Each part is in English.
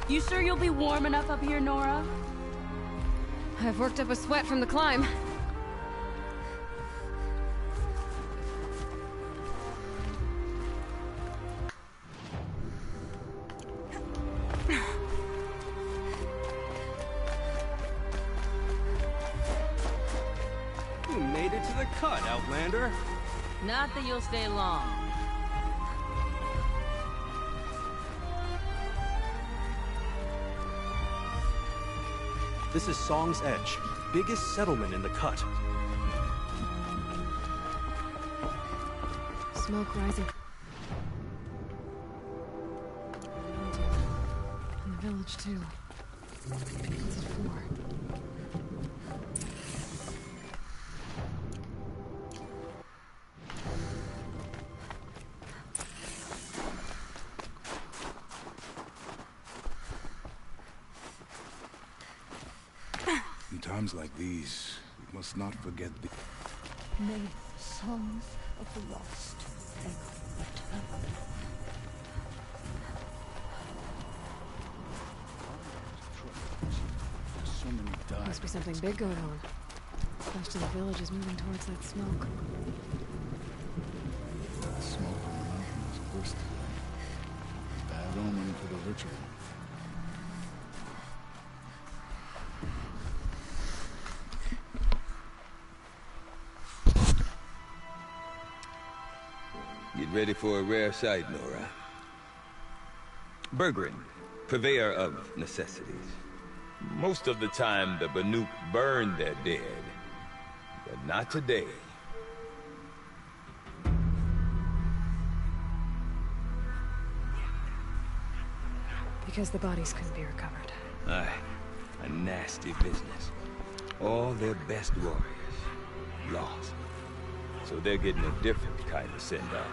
You sure you'll be warm enough up here, Nora? I've worked up a sweat from the climb. You made it to the cut, Outlander. Not that you'll stay long. This is Song's Edge, biggest settlement in the cut. Smoke rising. In the village, too. What's it for? In times like these, we must not forget the... May the songs of the lost ever return. So many died. Must be something big going on. Most of the village is moving towards that smoke. Smoke on the mountain is bursting. Bad omen for the ritual. Get ready for a rare sight, Nora. Bergren, purveyor of necessities. Most of the time, the Banuk burn their dead, but not today. Because the bodies couldn't be recovered. Aye, a nasty business. All their best warriors lost. So they're getting a different kind of send-off.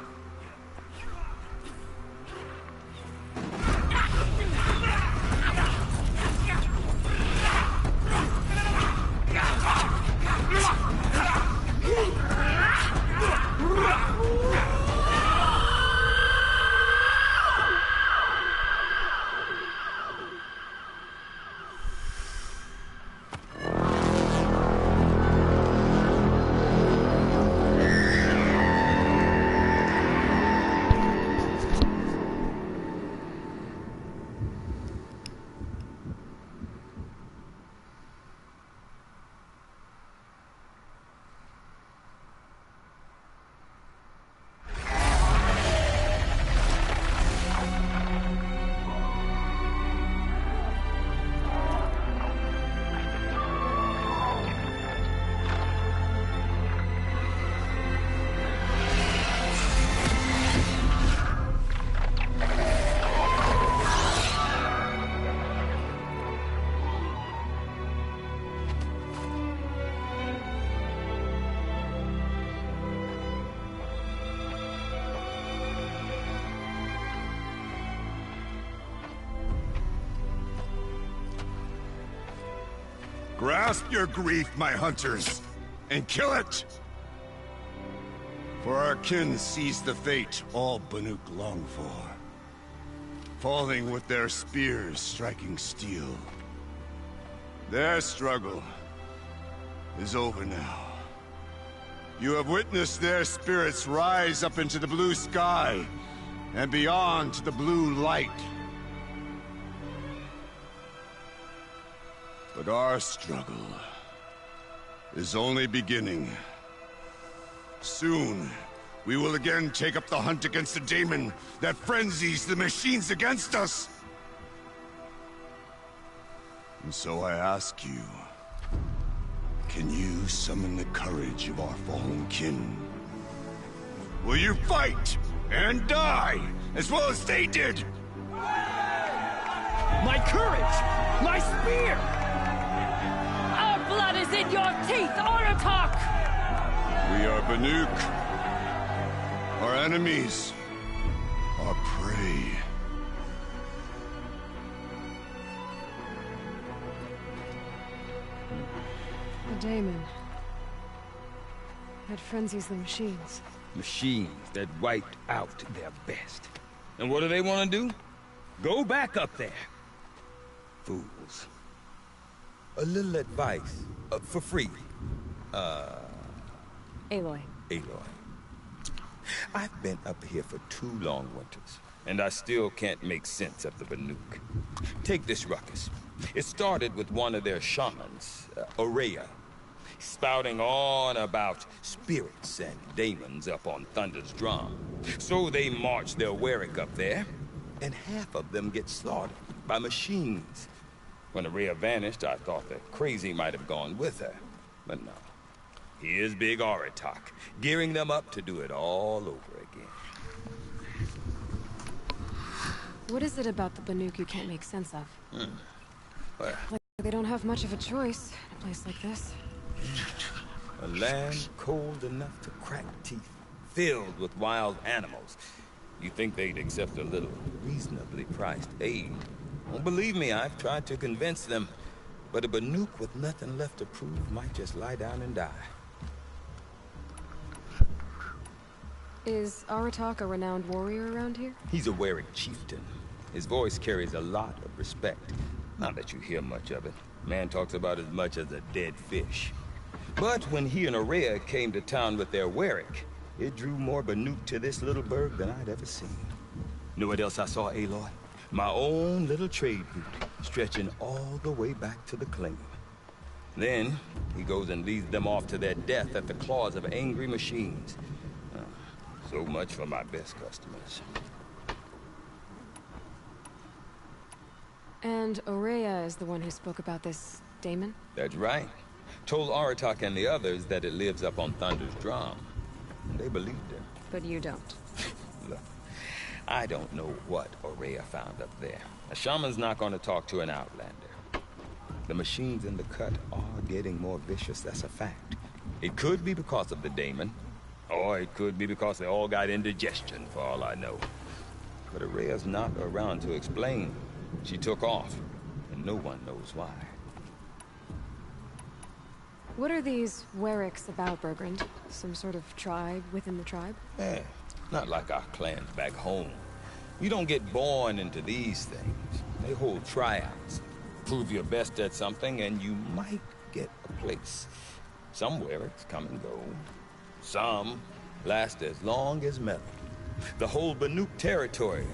Grasp your grief, my hunters, and kill it! For our kin sees the fate all Banuk long for. Falling with their spears striking steel. Their struggle is over now. You have witnessed their spirits rise up into the blue sky, and beyond to the blue light. But our struggle is only beginning. Soon, we will again take up the hunt against the daemon that frenzies the machines against us. And so I ask you, can you summon the courage of our fallen kin? Will you fight and die as well as they did? My courage! My spear! Our blood is in your teeth, Aratak! We are Banuk. Our enemies are prey. The daemon. That frenzies the machines. Machines that wiped out their best. And what do they want to do? Go back up there. fools. A little advice, for free. Aloy. Aloy. I've been up here for 2 long winters, and I still can't make sense of the Banuk. Take this ruckus. It started with one of their shamans, Ourea, spouting on about spirits and demons up on Thunder's drum. So they march their Warwick up there, and half of them get slaughtered by machines. When Ourea vanished, I thought that Crazy might have gone with her, but no. Here's Big Aratak, gearing them up to do it all over again. What is it about the Banuk you can't make sense of? Well, Like they don't have much of a choice in a place like this. a land cold enough to crack teeth, filled with wild animals. You think they'd accept a little reasonably priced aid? Well, believe me, I've tried to convince them, but a Banuk with nothing left to prove might just lie down and die. Is Aratak a renowned warrior around here? He's a Warwick chieftain. His voice carries a lot of respect. Not that you hear much of it. Man talks about as much as a dead fish. But when he and Ourea came to town with their Warwick, it drew more Banuk to this little burg than I'd ever seen. Know what else I saw, Aloy? My own little trade route, stretching all the way back to the claim. Then, he goes and leads them off to their death at the claws of angry machines. So much for my best customers. And Ourea is the one who spoke about this daemon? That's right. Told Aratak and the others that it lives up on Thunder's drum. They believed him. But you don't. Look, I don't know what Ourea found up there. A shaman's not going to talk to an outlander. The machines in the cut are getting more vicious, that's a fact. It could be because of the daemon, or it could be because they all got indigestion, for all I know. But Ourea's not around to explain. She took off, and no one knows why. What are these Warwicks about, Bergrand? Some sort of tribe within the tribe? Eh, not like our clans back home. You don't get born into these things. They hold tryouts. Prove your best at something, and you might get a place. Some Warwicks come and go. Some last as long as metal. The whole Banuk territory,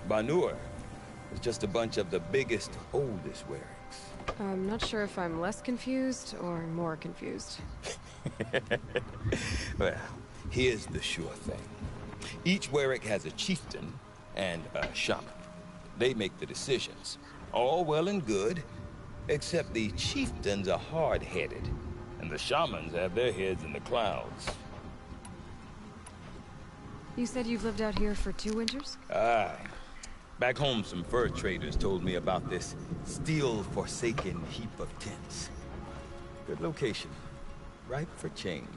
Banur, is just a bunch of the biggest, oldest Warwicks. I'm not sure if I'm less confused or more confused. Well, here's the sure thing. Each Warwick has a chieftain and a shaman. They make the decisions. All well and good, except the chieftains are hard-headed, and the shamans have their heads in the clouds. You said you've lived out here for 2 winters? Aye. Back home, some fur traders told me about this still-forsaken heap of tents. Good location. Ripe for change.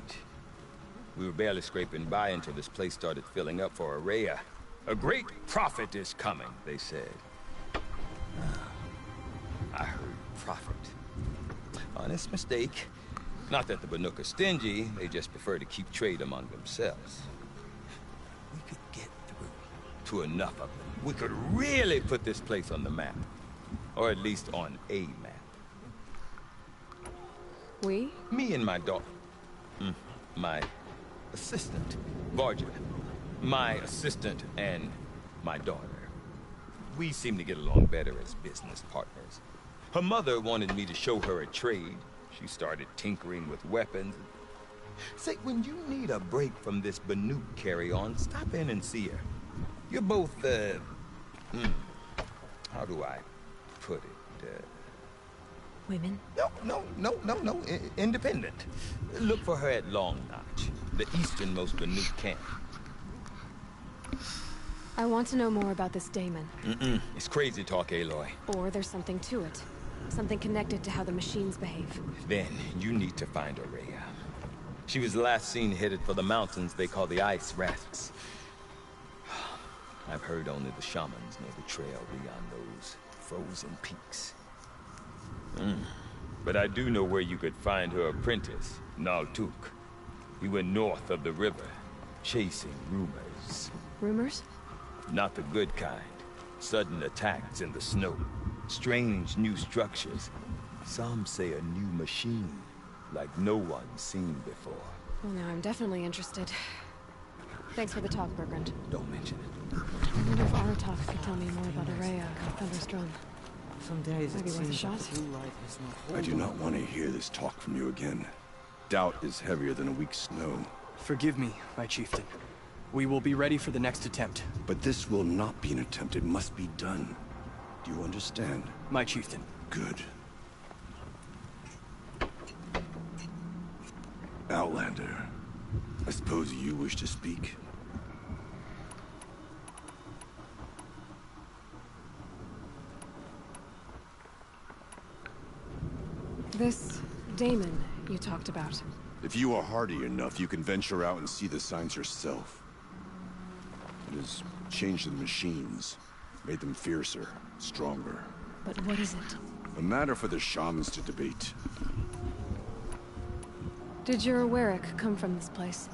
We were barely scraping by until this place started filling up for Ourea. A great prophet is coming, they said. I heard prophet. Honest mistake. Not that the Banuk are stingy, they just prefer to keep trade among themselves. We could get through to enough of them. We could really put this place on the map. Or at least on a map. We? Me and my daughter. My assistant, Varja. My assistant and my daughter. We seem to get along better as business partners. Her mother wanted me to show her a trade. She started tinkering with weapons. Say, when you need a break from this Banuk carry-on, stop in and see her. You're both, how do I put it? Women? No. Independent. Look for her at Long Notch, the easternmost Banuk camp. I want to know more about this daemon. It's crazy talk, Aloy. Or there's something to it. Something connected to how the machines behave. Then, you need to find Ourea. She was last seen headed for the mountains they call the Ice Rats. I've heard only the shamans know the trail beyond those frozen peaks. But I do know where you could find her apprentice, Naltuk. He went north of the river, chasing rumors. Rumors? Not the good kind. Sudden attacks in the snow. Strange new structures. Some say a new machine, like no one's seen before. Well, now I'm definitely interested. Thanks for the talk, Bergrand. Don't mention it. I wonder if Aratak could tell me more about Araya and Thunderstrom. Some days Maybe it worth a seems shot? like true life is not I do not want to hear this talk from you again. Doubt is heavier than a week's snow. Forgive me, my chieftain. We will be ready for the next attempt. But this will not be an attempt. It must be done. Do you understand? My chieftain. Good. Outlander, I suppose you wish to speak? This Daemon you talked about. If you are hardy enough, you can venture out and see the signs yourself. It has changed the machines, made them fiercer, stronger. But what is it? A matter for the shamans to debate. Did your Warwick come from this place?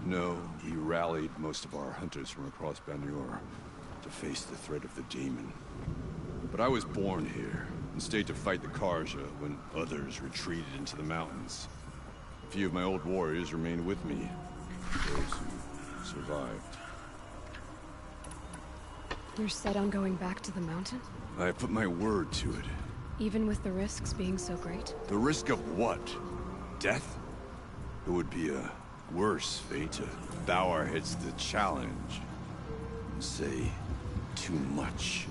No, he rallied most of our hunters from across Banur to face the threat of the Daemon. But I was born here, and stayed to fight the Karja when others retreated into the mountains. A few of my old warriors remained with me, those who survived. You're set on going back to the mountain? I put my word to it. Even with the risks being so great? The risk of what? Death? It would be a worse fate to bow our heads to the challenge and say too much.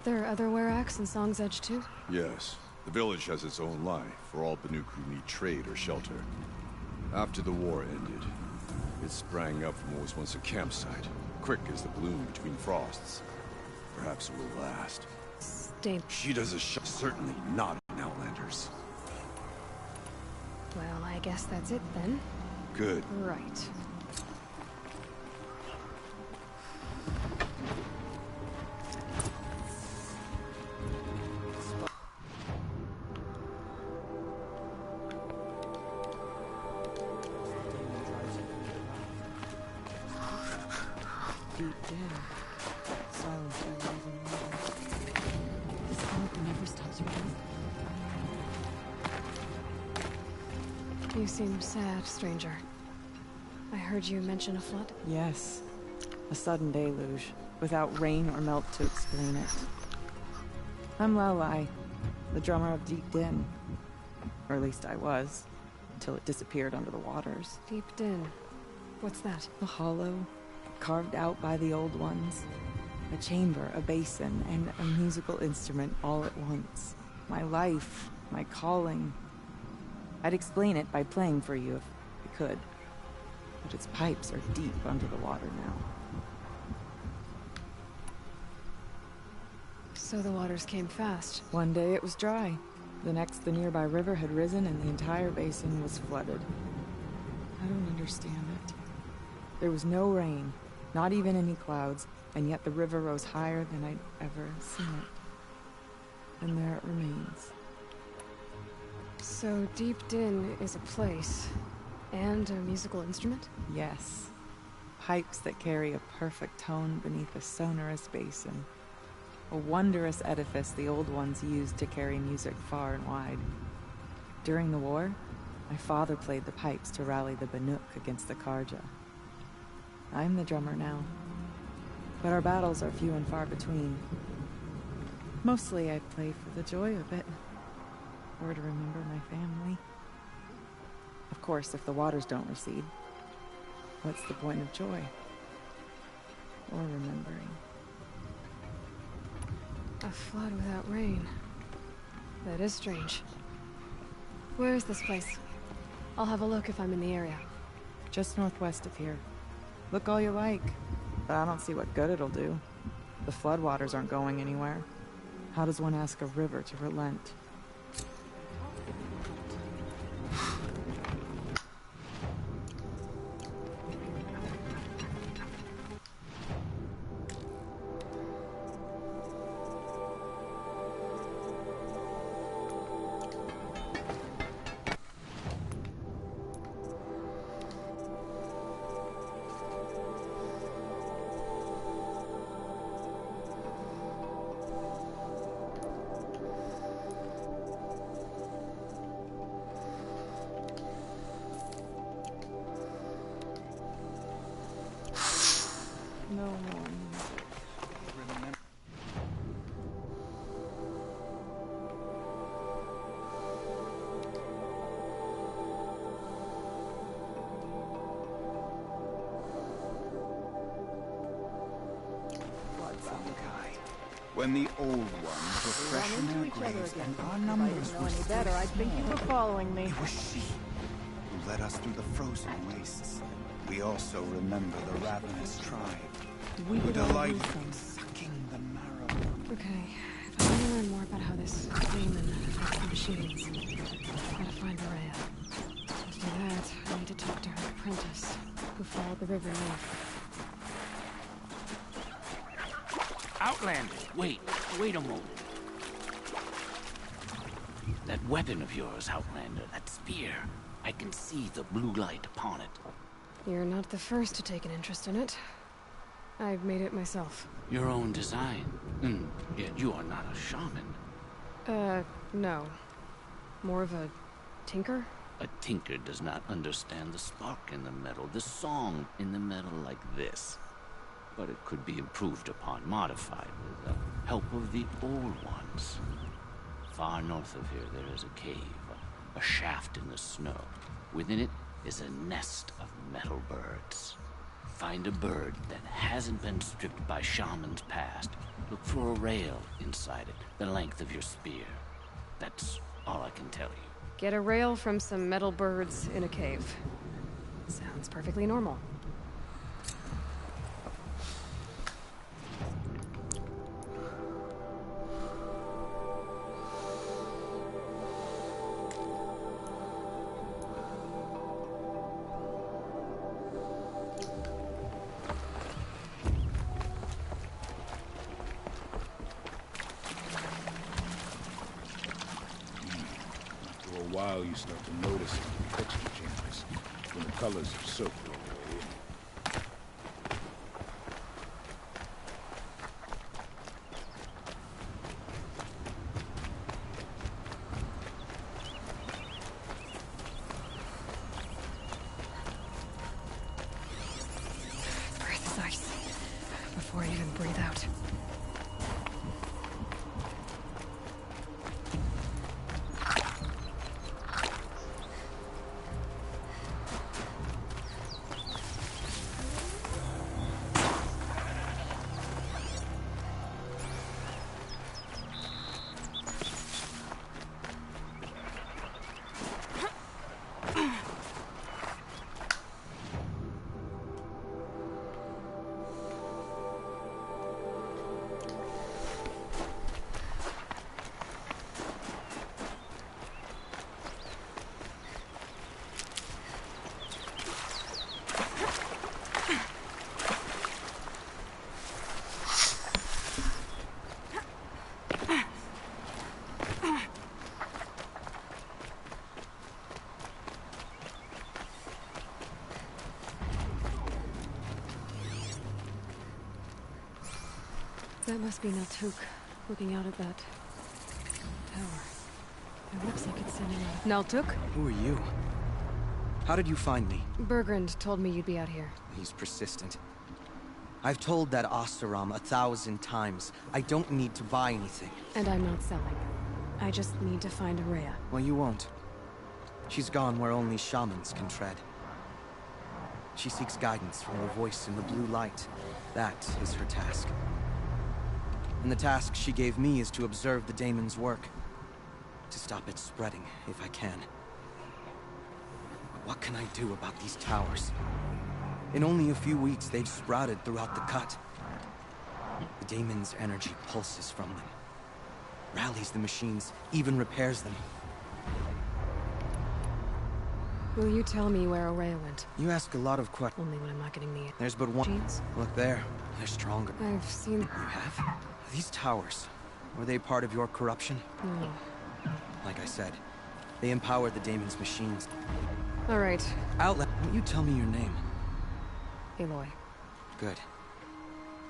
There are other Weraks in Song's Edge too? Yes. The village has its own life for all Banuk who need trade or shelter. After the war ended, it sprang up from what was once a campsite, quick as the bloom between frosts. Perhaps it will last. She does a shot, certainly not in Outlanders. Well, I guess that's it then. Good. Right. deep down. Silence and moving. This smoke never stops running. You seem sad, stranger. I heard you mention a flood? Yes. A sudden deluge, without rain or melt to explain it. I'm Lalai, the drummer of Deep Din. Or at least I was, until it disappeared under the waters. Deep Din. What's that? A hollow, carved out by the old ones. A chamber, a basin, and a musical instrument all at once. My life, my calling. I'd explain it by playing for you if I could. But its pipes are deep under the water now. So the waters came fast. One day it was dry. The next, the nearby river had risen and the entire basin was flooded. I don't understand it. There was no rain, not even any clouds, and yet the river rose higher than I'd ever seen it. And there it remains. So Deep Din is a place, and a musical instrument? Yes. Pipes that carry a perfect tone beneath a sonorous basin. A wondrous edifice the old ones used to carry music far and wide. During the war, my father played the pipes to rally the Banuk against the Karja. I'm the drummer now, but our battles are few and far between. Mostly I play for the joy of it, or to remember my family. Of course, if the waters don't recede, what's the point of joy? Or remembering? A flood without rain. That is strange. Where is this place? I'll have a look if I'm in the area. Just northwest of here. Look all you like, but I don't see what good it'll do. The floodwaters aren't going anywhere. How does one ask a river to relent? more music. Remember. When the old ones were fresh in their graves and our numbers were Any better, I'd think you were following me. It was she who led us through the frozen wastes. We also remember the ravenous tribe We who could all delight use in them. sucking the marrow. Okay, if I want to learn more about how this demon affects the machines, I gotta find Rhea. To do that, I need to talk to her apprentice, who followed the river north. Outlander, wait a moment. That weapon of yours, Outlander, that spear, I can see the blue light upon it. You're not the first to take an interest in it. I've made it myself. Your own design. Yet you are not a shaman. No. More of a tinker? A tinker does not understand the spark in the metal, the song in the metal like this. But it could be improved upon, modified with the help of the old ones. Far north of here there is a cave, a shaft in the snow. Within it is a nest of metal birds. Find a bird that hasn't been stripped by shamans past. Look for a rail inside it, the length of your spear. That's all I can tell you. Get a rail from some metal birds in a cave. Sounds perfectly normal. After a while, you start to notice the texture changes when the colors have soaked all the way in. Breath is ice. Before I even breathe out. That must be Naltuk, looking out at that tower. It looks like it's sending out... Naltuk? Who are you? How did you find me? Bergrand told me you'd be out here. He's persistent. I've told that Oseram 1,000 times. I don't need to buy anything. And I'm not selling. I just need to find Rhea. Well, you won't. She's gone where only shamans can tread. She seeks guidance from the voice in the blue light. That is her task. And the task she gave me is to observe the daemon's work. To stop it spreading, if I can. But what can I do about these towers? In only a few weeks, they've sprouted throughout the cut. The daemon's energy pulses from them. Rallies the machines, even repairs them. Will you tell me where Rhea went? You ask a lot of questions. Only when I'm not getting the... There's but one. Machines? Look there. They're stronger. I've seen... You have? These towers, were they part of your corruption? No. Like I said, they empowered the daemon's machines. All right. Outlander, won't you tell me your name? Aloy. Good.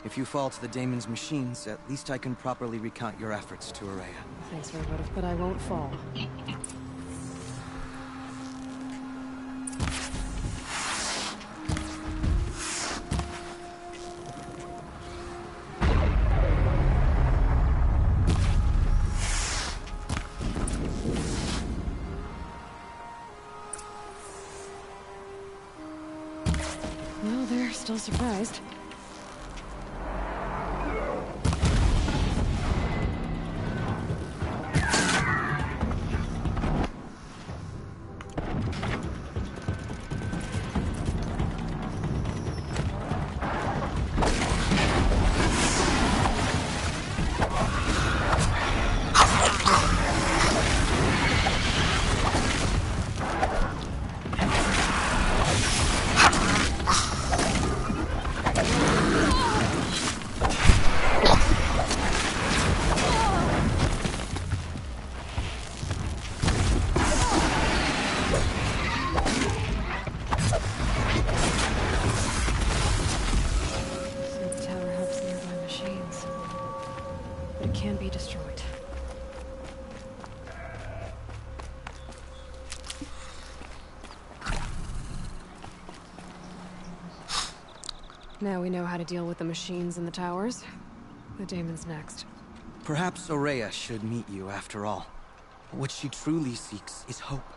If you fall to the daemon's machines, at least I can properly recount your efforts to Rhea. Thanks, Robotive, but I won't fall. surprised. The tower helps nearby machines, but it can be destroyed. Now we know how to deal with the machines in the towers. The Daemon's next. Perhaps Ourea should meet you after all. What she truly seeks is hope.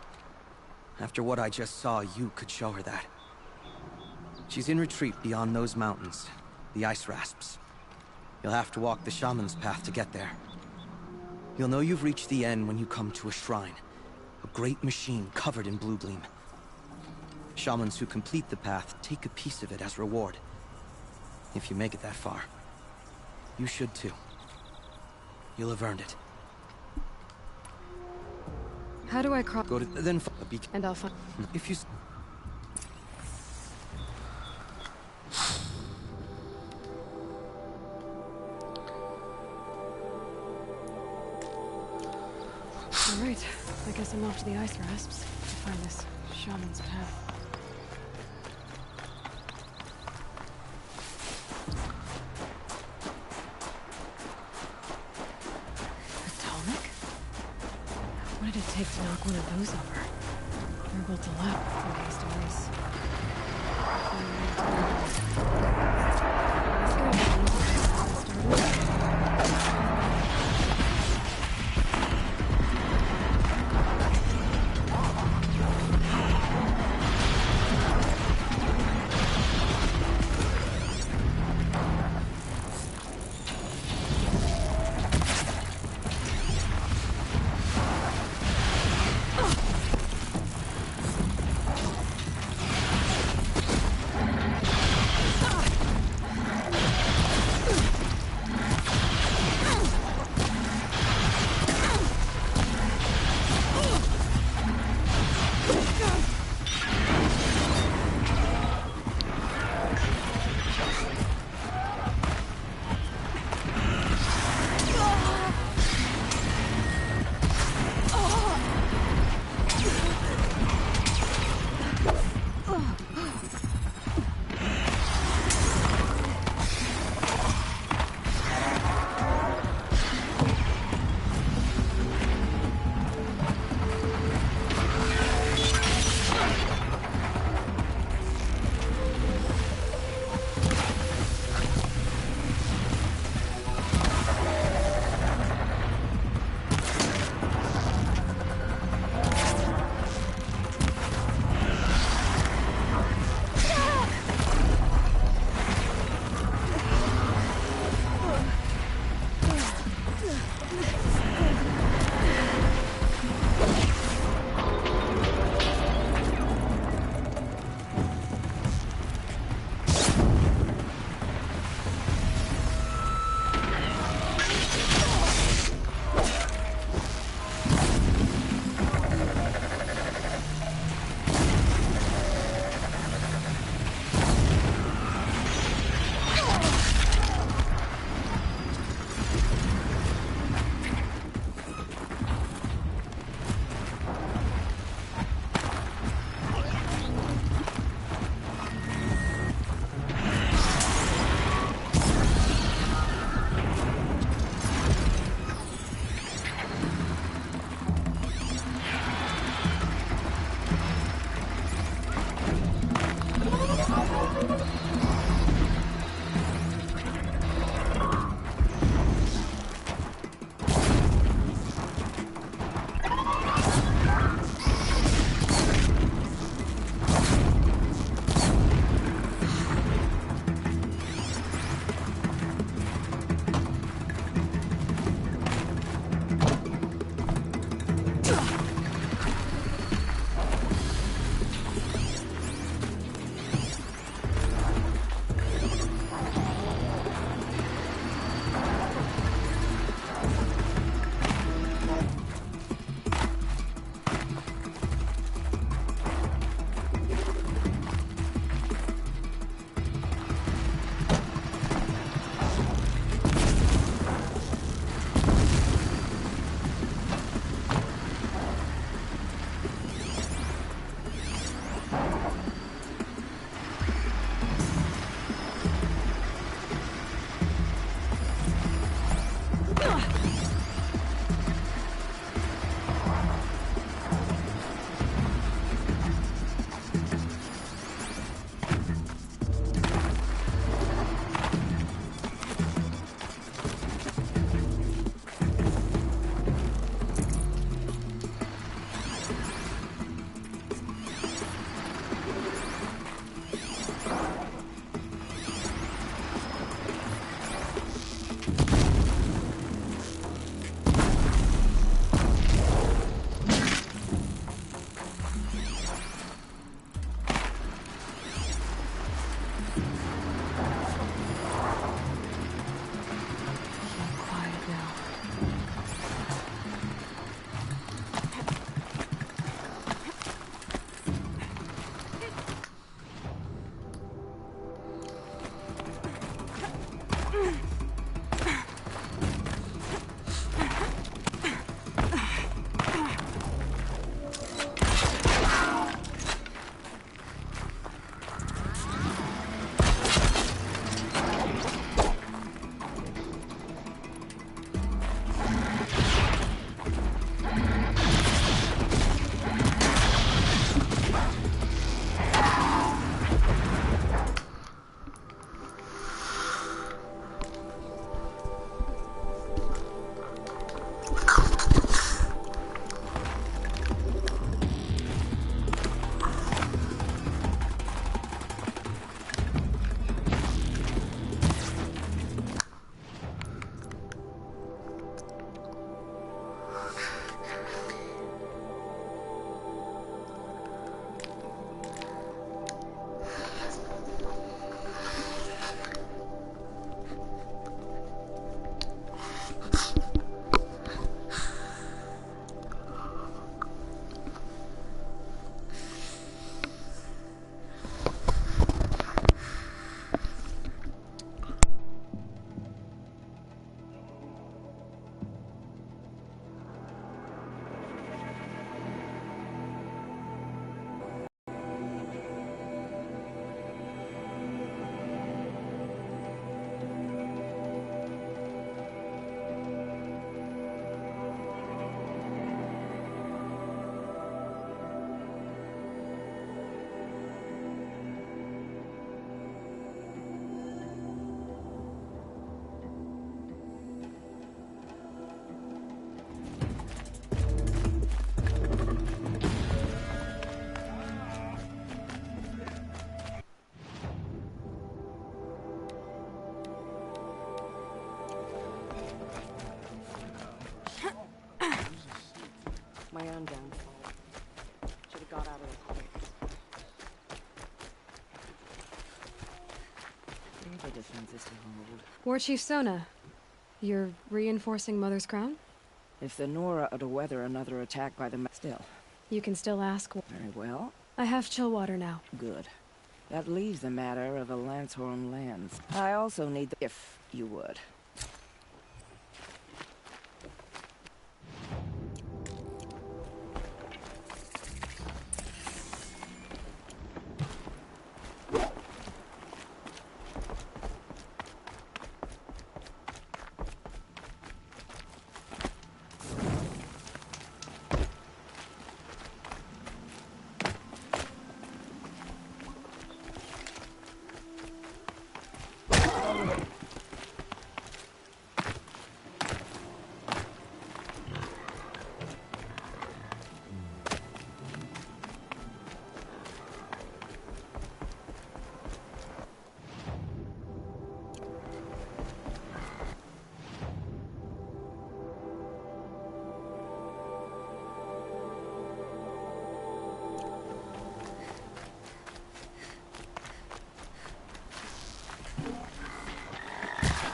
After what I just saw, you could show her that. She's in retreat beyond those mountains, the Ice Rasps. You'll have to walk the Shaman's path to get there. You'll know you've reached the end when you come to a shrine. A great machine covered in blue gleam. Shamans who complete the path take a piece of it as reward. If you make it that far, you should too. You'll have earned it. How do I cross? Go to then a beacon. And I'll find. If you. All right. I guess I'm off to the Ice Rasps to find this Shaman's path. What did it take to knock one of those over? We're built a lot for these days. My own downfall. Should have got out of the quick. The defenses to hold. War Chief Sona, you're reinforcing Mother's Crown? If the Nora are to weather another attack by the still. You can still ask. Very well. I have Chillwater now. Good. That leaves the matter of the Lancehorn lands. I also need the... if you would.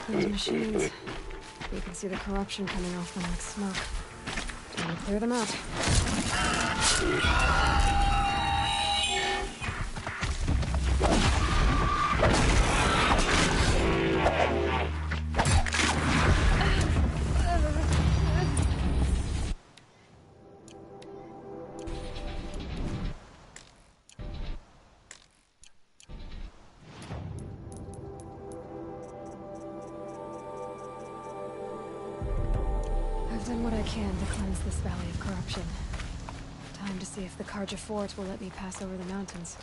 Those machines. You can see the corruption coming off them like smoke. Time to clear them out. I've done what I can to cleanse this valley of corruption. Time to see if the Carja Fort will let me pass over the mountains.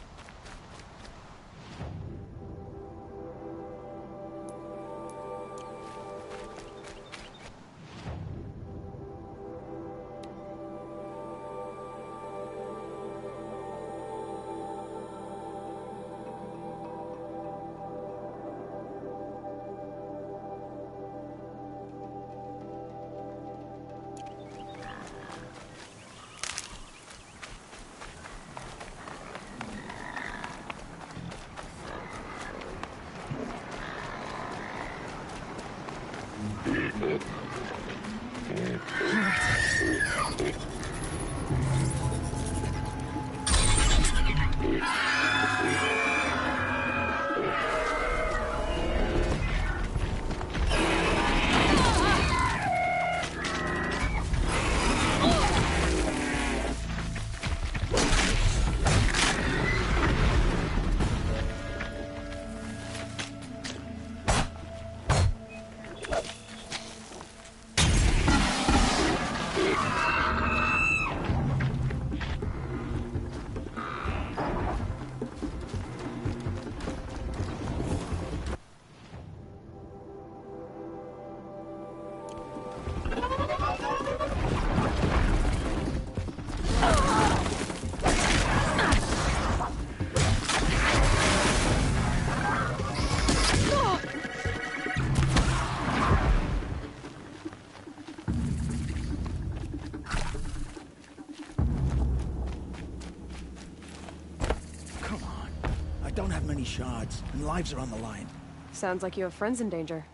many shards, and lives are on the line. Sounds like you have friends in danger.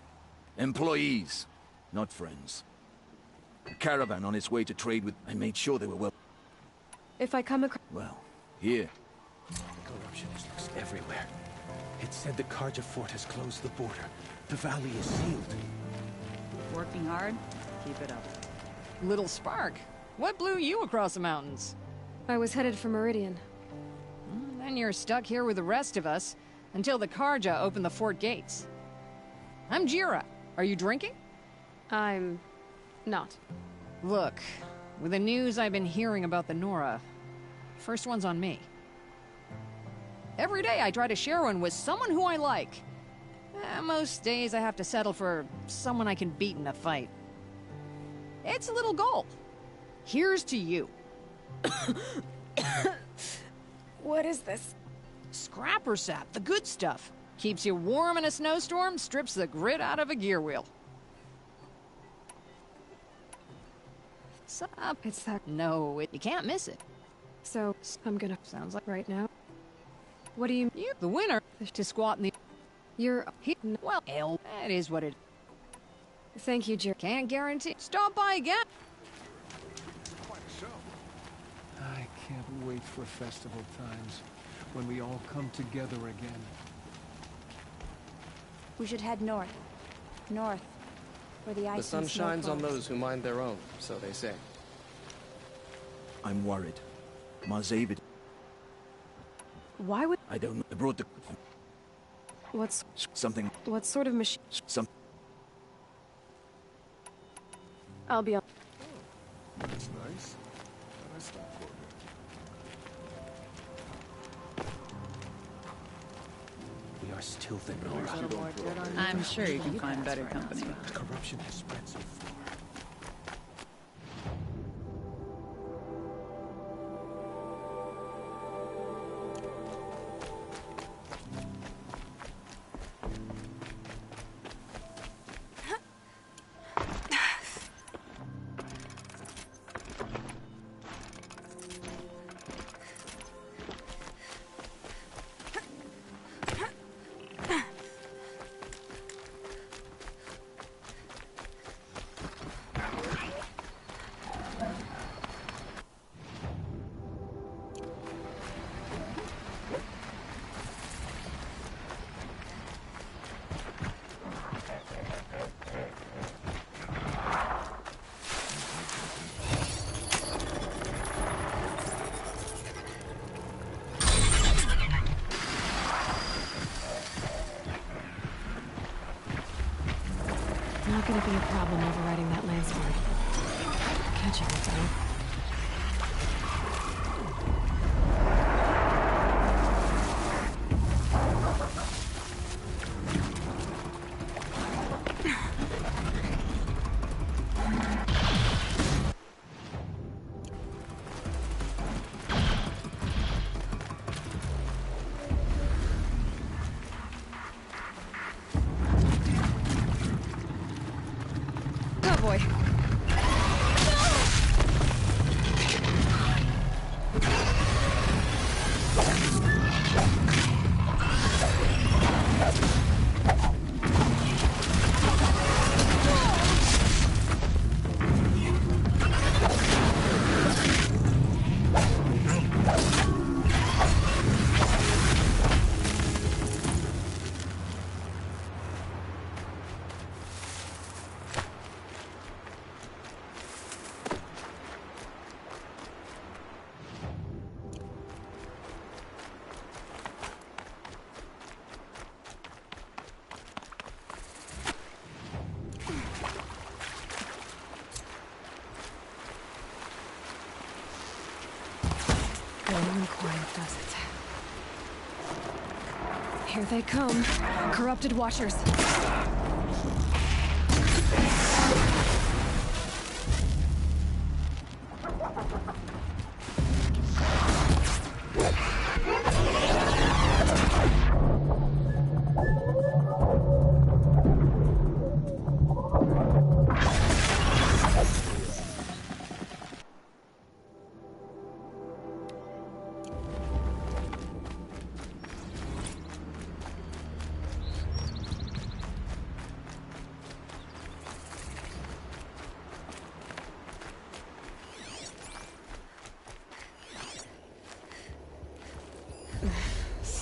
Employees, not friends. A caravan on its way to trade with... I made sure they were well... If I come across... Well, here. Corruption is loose everywhere. It said the Karja fort has closed the border. The valley is sealed. Working hard? Keep it up. Little spark. What blew you across the mountains? I was headed for Meridian. Then you're stuck here with the rest of us until the Karja open the fort gates. I'm Jira. Are you drinking? I'm... not. Look, with the news I've been hearing about the Nora, first one's on me. Every day I try to share one with someone who I like. Most days I have to settle for someone I can beat in a fight. It's a little goal. Here's to you. What is this? Scrapper sap, the good stuff. Keeps you warm in a snowstorm, strips the grit out of a gear wheel. Sup? It's that... No, you can't miss it. So, I'm gonna... Sounds like right now? What do you... You're the winner to squat in the... You're... Well, hell, that is what it... Thank you, Jer. Can't guarantee... Stop by again! I can't wait for festival times, when we all come together again. We should head north. North. Where the ice The sun and snow shines on falls. those who mind their own, so they say. I'm worried. Marzavid... Why would... I don't know. I brought the... What's... something... What sort of machine... Some... I'll be on... That's nice. I stop for We are still the Nora. I'm sure you can find better company. Corruption has spread so far. Not gonna be a problem overriding that landslide. Catching it, though. Oh boy. Going quiet does it. Here they come. Corrupted Watchers.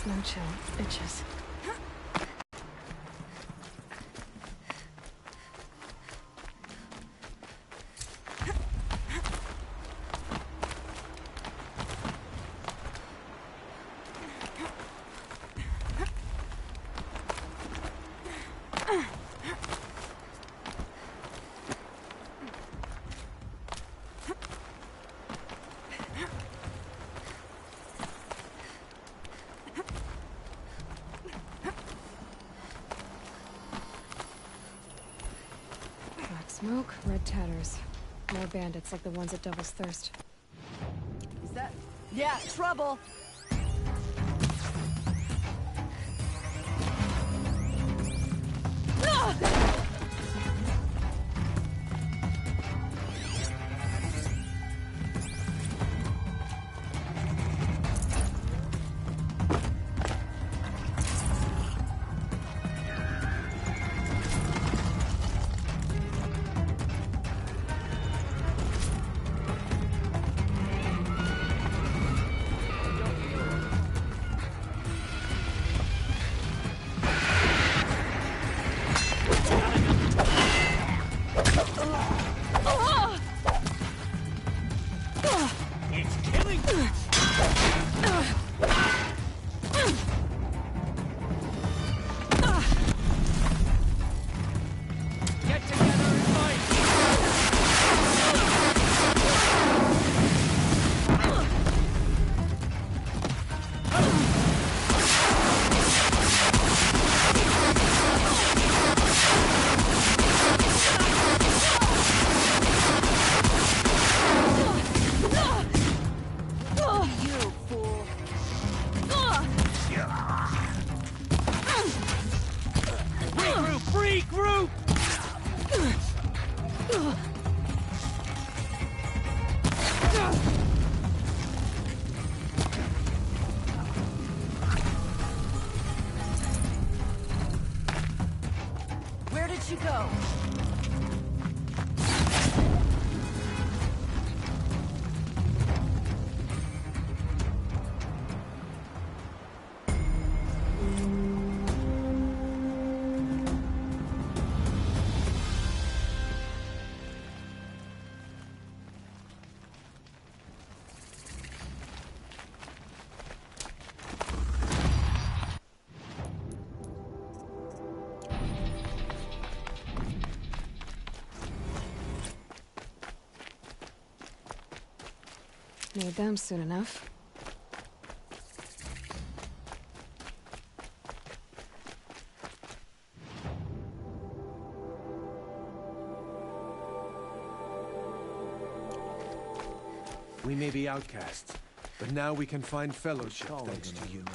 Snow chill itches. Smoke, red tatters. More bandits like the ones at Devil's Thirst. Is that... Yeah, trouble! Where did she go? Need them soon enough. We may be outcasts, but now we can find fellowship thanks to you.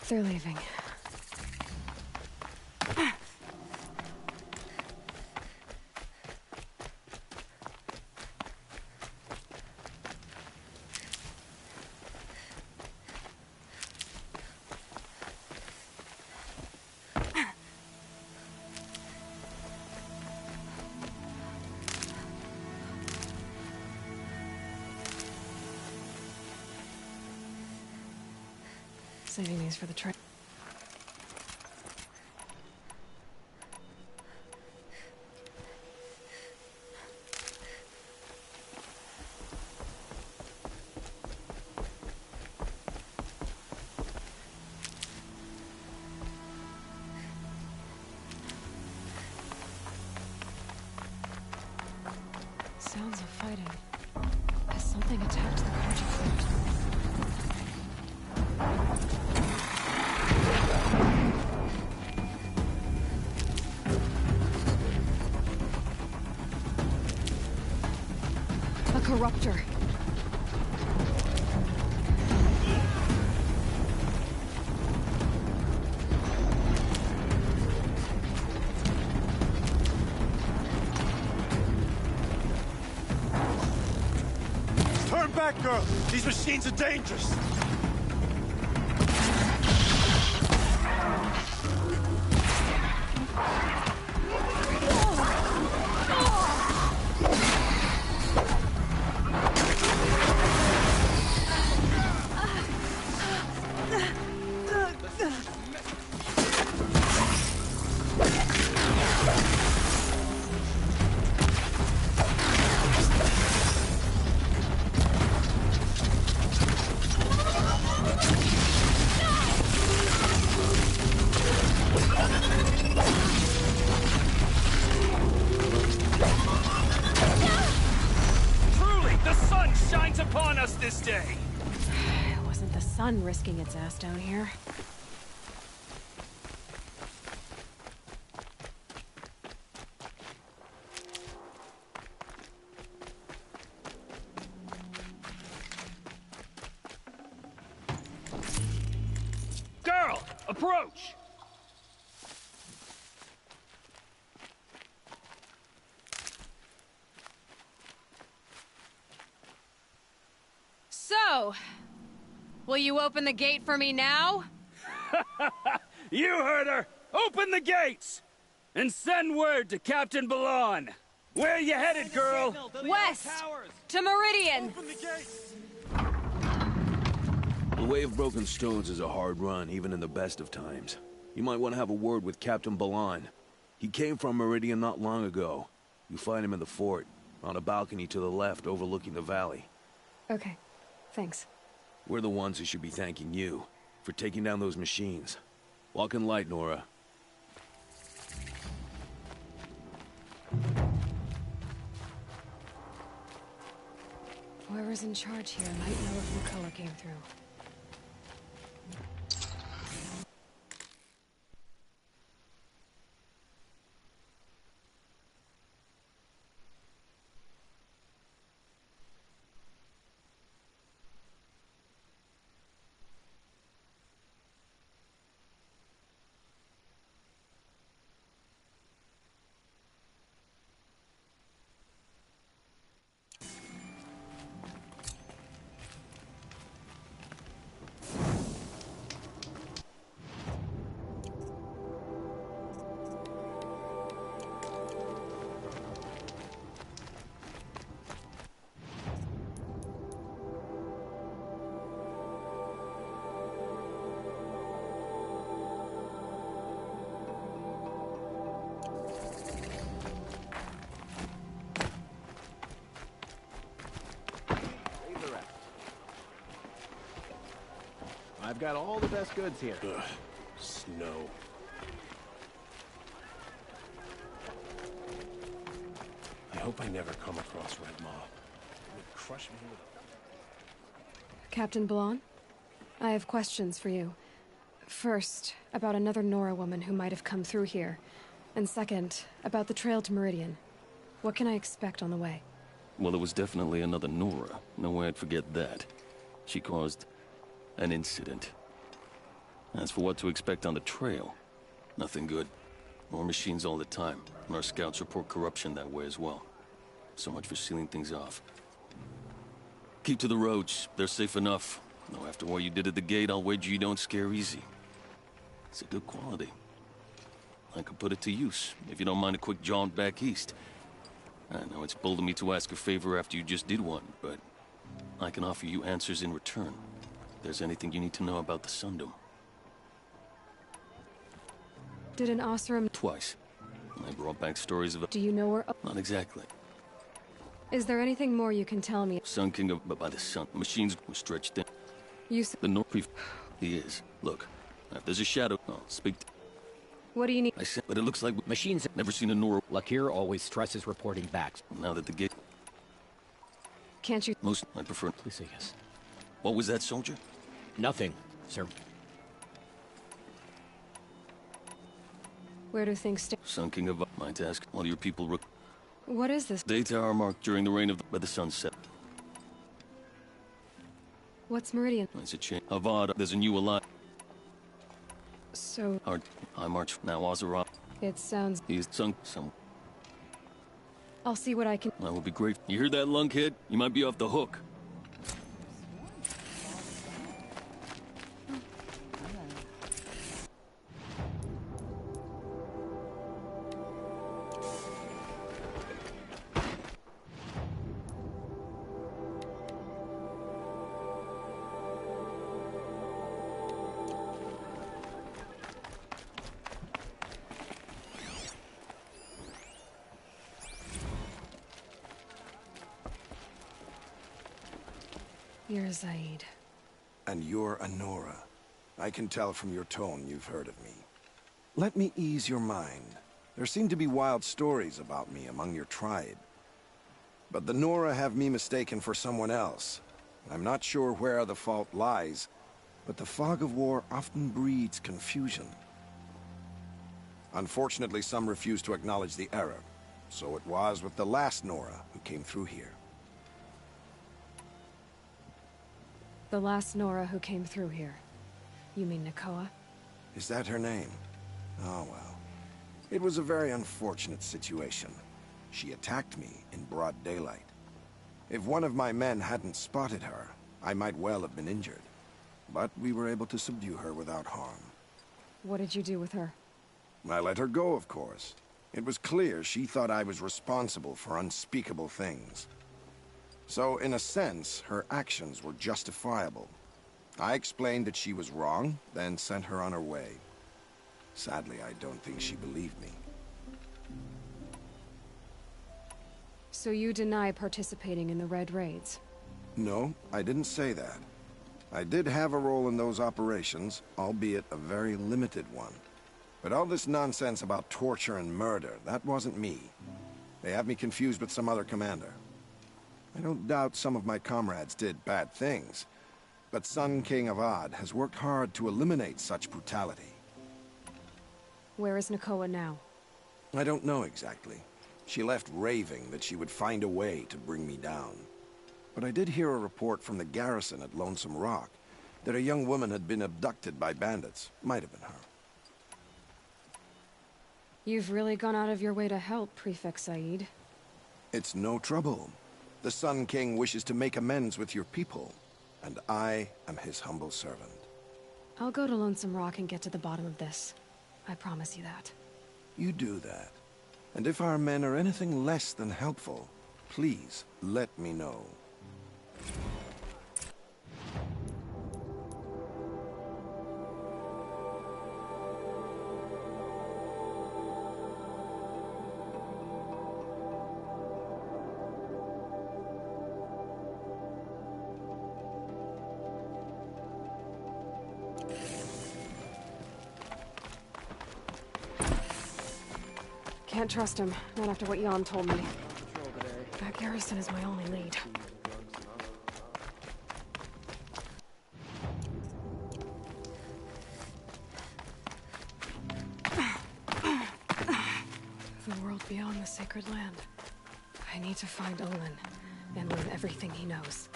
They're leaving. Saving these for the train. Sounds of fighting. Has something attacked the Carja fort? A corruptor. Turn back, girl! These machines are dangerous! fun risking its ass down here. Girl, approach! So, will you open the gate for me now? You heard her! Open the gates! And send word to Captain Balon! Where you headed, girl? West! To Meridian! The Way of Broken Stones is a hard run, even in the best of times. You might want to have a word with Captain Balon. He came from Meridian not long ago. You find him in the fort, on a balcony to the left overlooking the valley. Okay, thanks. We're the ones who should be thanking you for taking down those machines. Walk in light, Nora. Whoever's in charge here might know if McCullough came through. I've got all the best goods here. Ugh, snow. I hope I never come across Red Maw. It would crush me with Captain Balon, I have questions for you. First, about another Nora woman who might have come through here. And second, about the trail to Meridian. What can I expect on the way? Well, it was definitely another Nora. No way I'd forget that. She caused an incident. As for what to expect on the trail, nothing good. More machines all the time, and our scouts report corruption that way as well. So much for sealing things off. Keep to the roads, they're safe enough. Though after what you did at the gate, I'll wager you don't scare easy. It's a good quality. I could put it to use, if you don't mind a quick jaunt back east. I know it's bold of me to ask a favor after you just did one, but I can offer you answers in return. If there's anything you need to know about the Sundom. Did an Oseram... Twice. I brought back stories of... Do you know where... Not exactly. Is there anything more you can tell me? Sun King of... But by the sun, machines were stretched thin. You said... The North... He is. Look, if there's a shadow, I'll speak to... What do you need? I said, but it looks like... Machines... Never seen a Nora... Lakir always stresses reporting back. Now that the gate... Can't you... Most... I prefer... Please say yes. What was that, soldier? Nothing, sir. Where do things stand? Sun King of... My task. All your people... What is this? Day tower marked during the reign of... By the sunset. What's Meridian? It's a change. Avad, there's a new alliance. So... I march now, Azeroth. It sounds... He's sunk some... I'll see what I can... I will be great. You hear that, lunkhead? You might be off the hook. You're Zaid. And you're a Nora. I can tell from your tone you've heard of me. Let me ease your mind. There seem to be wild stories about me among your tribe. But the Nora have me mistaken for someone else. I'm not sure where the fault lies, but the fog of war often breeds confusion. Unfortunately, some refuse to acknowledge the error. So it was with the last Nora who came through here. The last Nora who came through here. You mean Nakoa? Is that her name? Oh well. It was a very unfortunate situation. She attacked me in broad daylight. If one of my men hadn't spotted her, I might well have been injured. But we were able to subdue her without harm. What did you do with her? I let her go, of course. It was clear she thought I was responsible for unspeakable things. So, in a sense, her actions were justifiable. I explained that she was wrong, then sent her on her way. Sadly, I don't think she believed me. So you deny participating in the Red Raids? No, I didn't say that. I did have a role in those operations, albeit a very limited one. But all this nonsense about torture and murder, that wasn't me. They have me confused with some other commander. I don't doubt some of my comrades did bad things, but Sun King Avad has worked hard to eliminate such brutality. Where is Nakoa now? I don't know exactly. She left raving that she would find a way to bring me down. But I did hear a report from the garrison at Lonesome Rock that a young woman had been abducted by bandits. Might have been her. You've really gone out of your way to help, Prefect Saeed. It's no trouble. The Sun King wishes to make amends with your people, and I am his humble servant. I'll go to Lonesome Rock and get to the bottom of this. I promise you that. You do that. And if our men are anything less than helpful, please let me know. Can't trust him, not after what Jan told me. That garrison is my only lead. The world beyond the sacred land. I need to find Olin and learn everything he knows.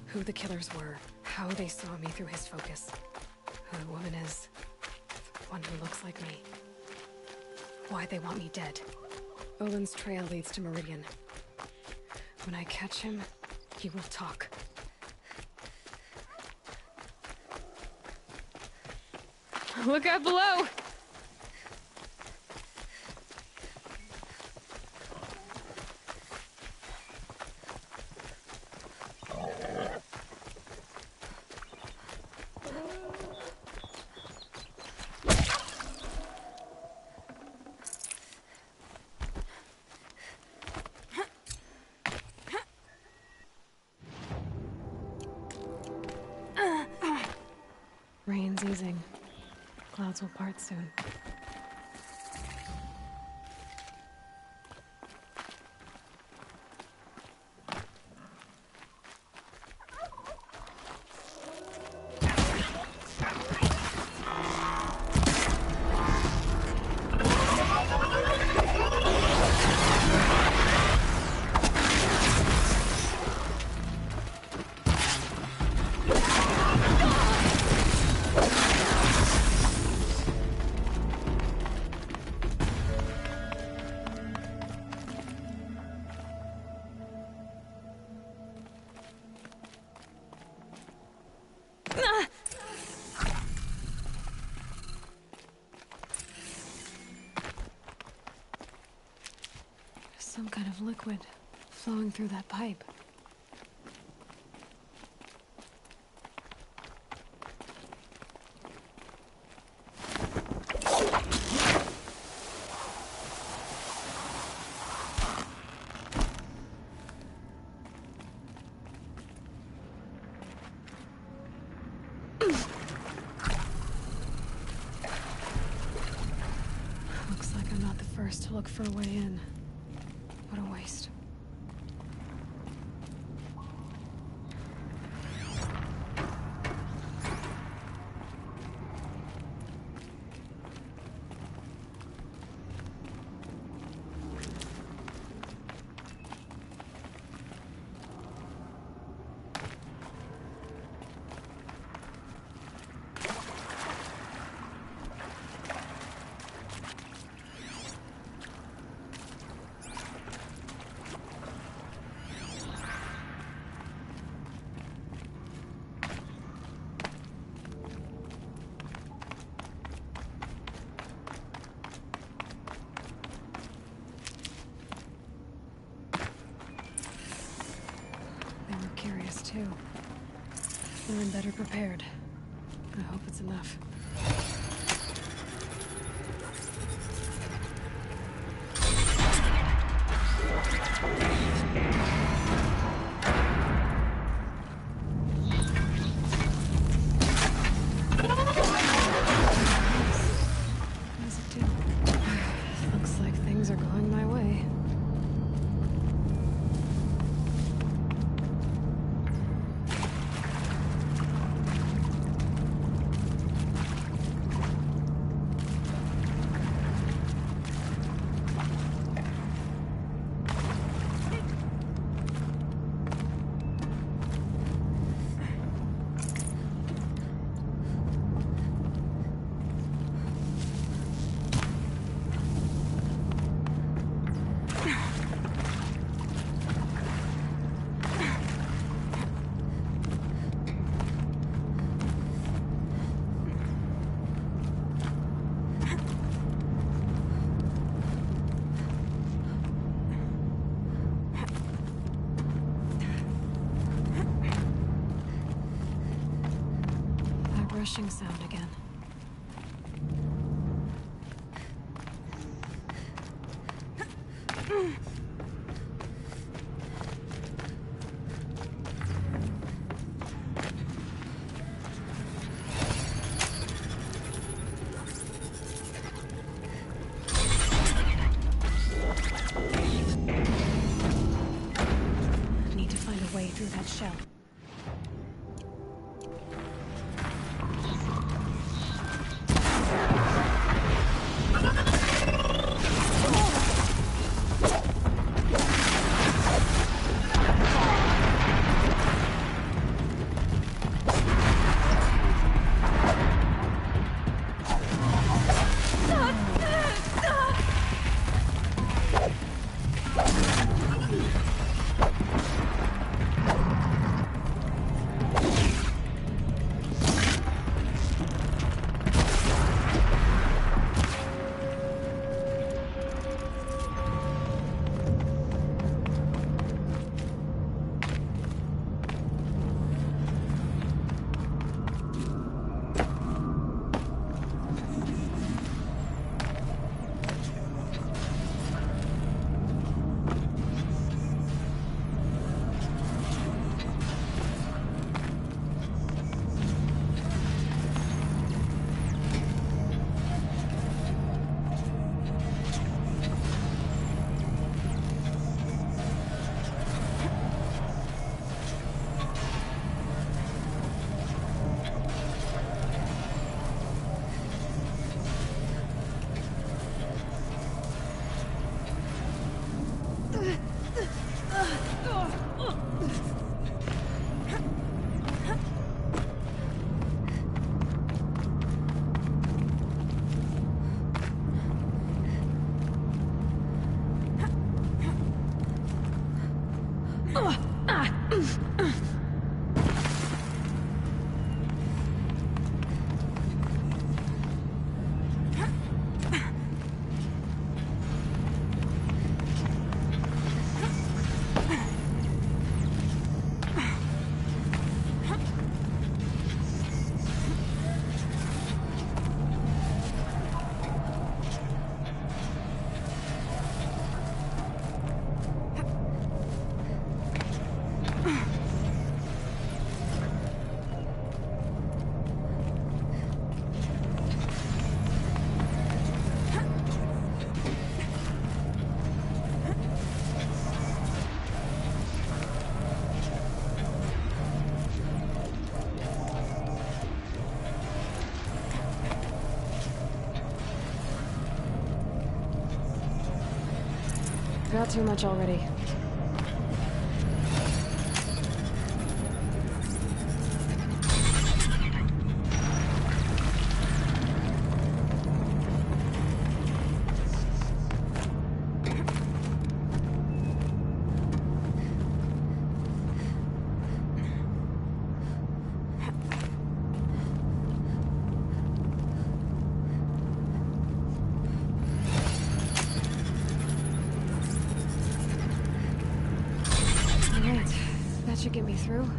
Who the killers were, how they saw me through his focus, who the woman is, the one who looks like me. Why they want me dead. Olin's trail leads to Meridian. When I catch him, he will talk. Look out below! Rain's easing. Clouds will part soon. Some kind of liquid flowing through that pipe. Looks like I'm not the first to look for a way in. What a waste. and better prepared. I hope it's enough. How's it do? Looks like things are going my way. Rushing sound again. Need to find a way through that shell. Got too much already. Should get me through.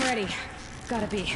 Ready. Gotta be.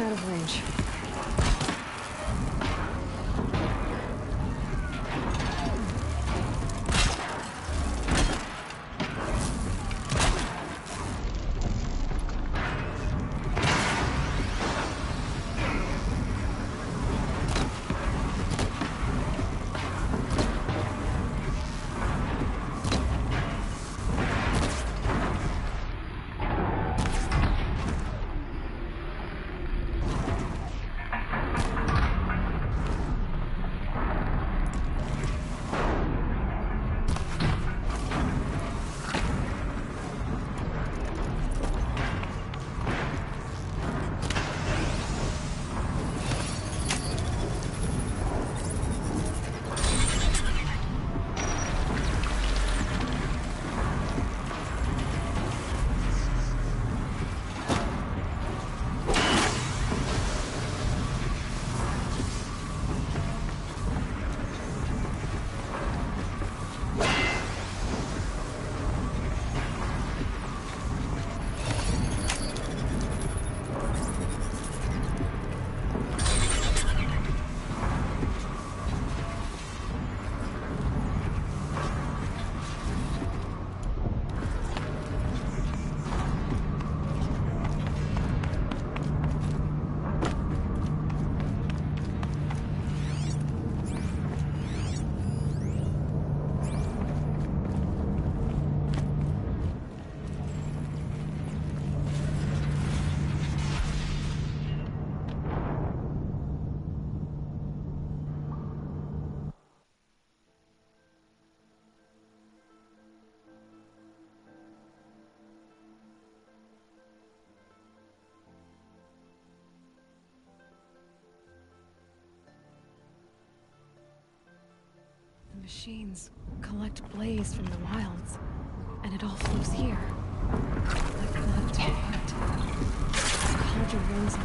out of range. The machines collect blaze from the wilds, and it all flows here. Like blood to the heart. The cauldron runs on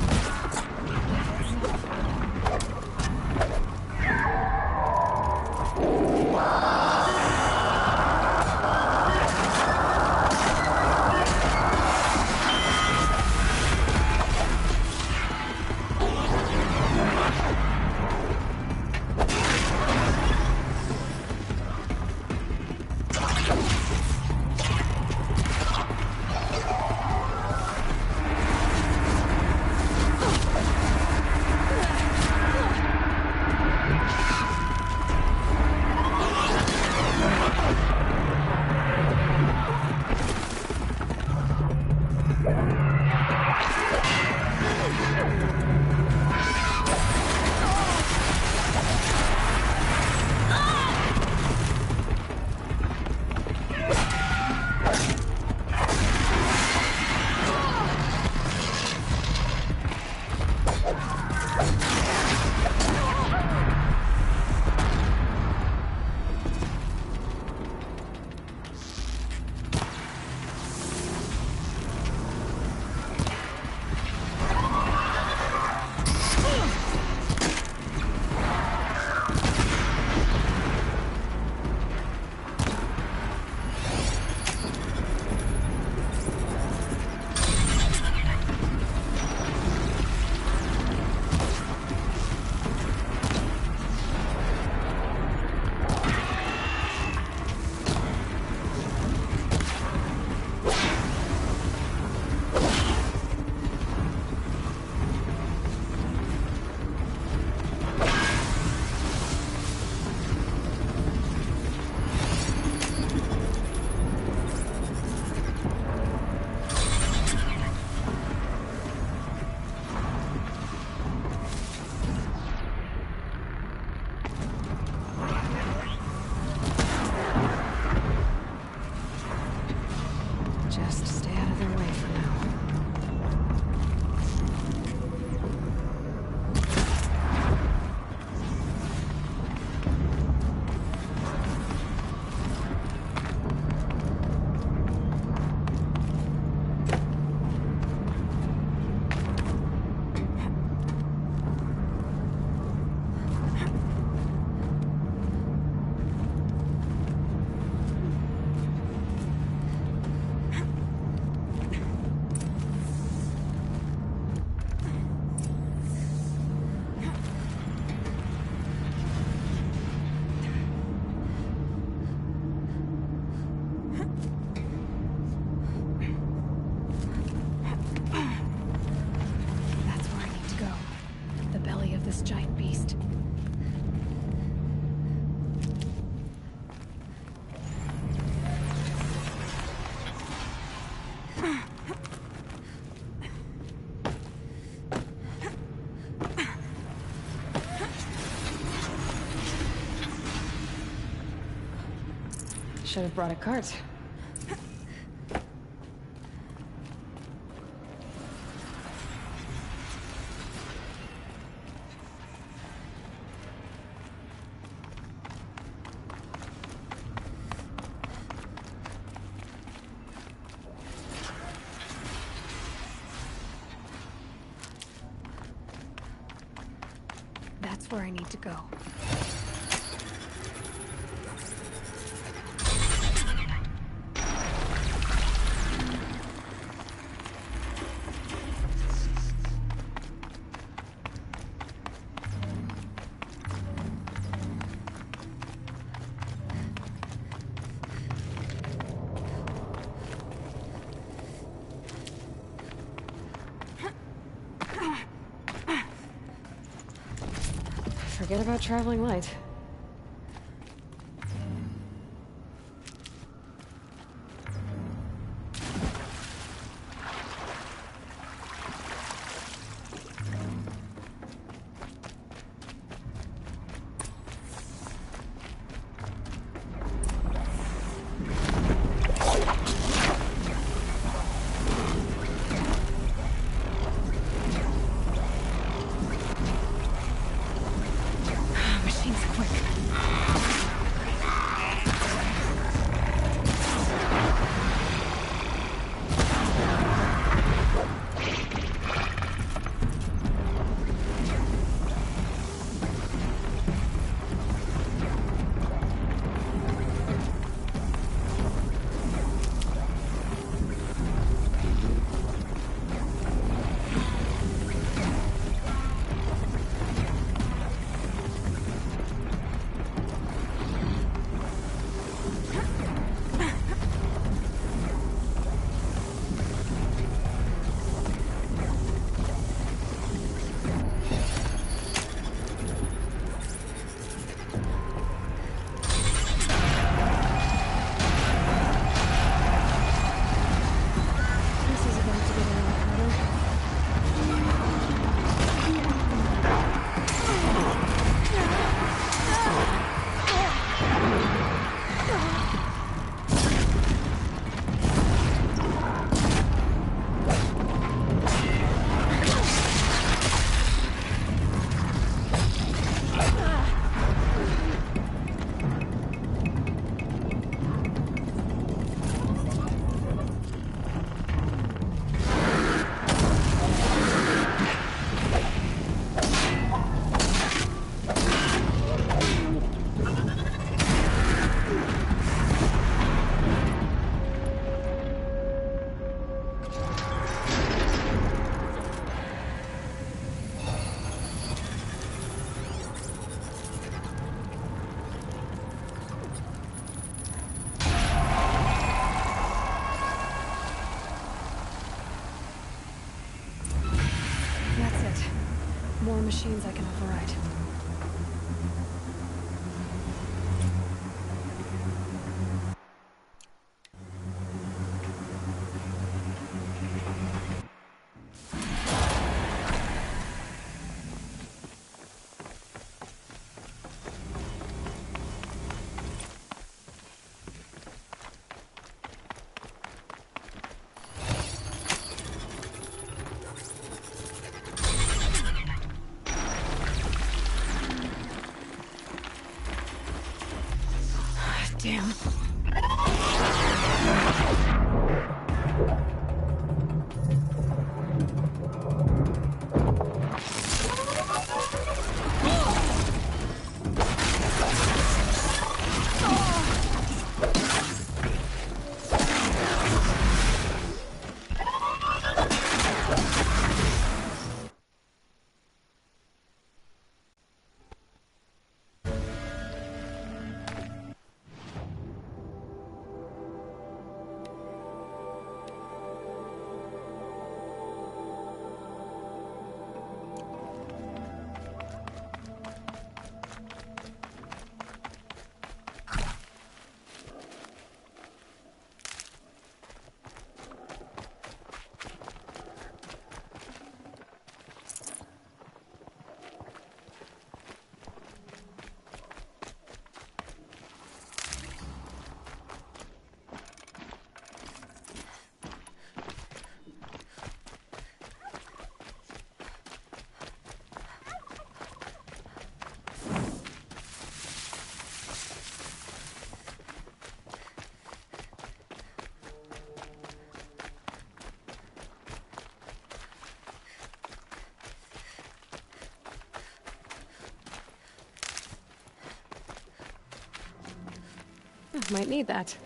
Should have brought a cart. That's where I need to go. Forget about traveling light. More machines I can override. might need that.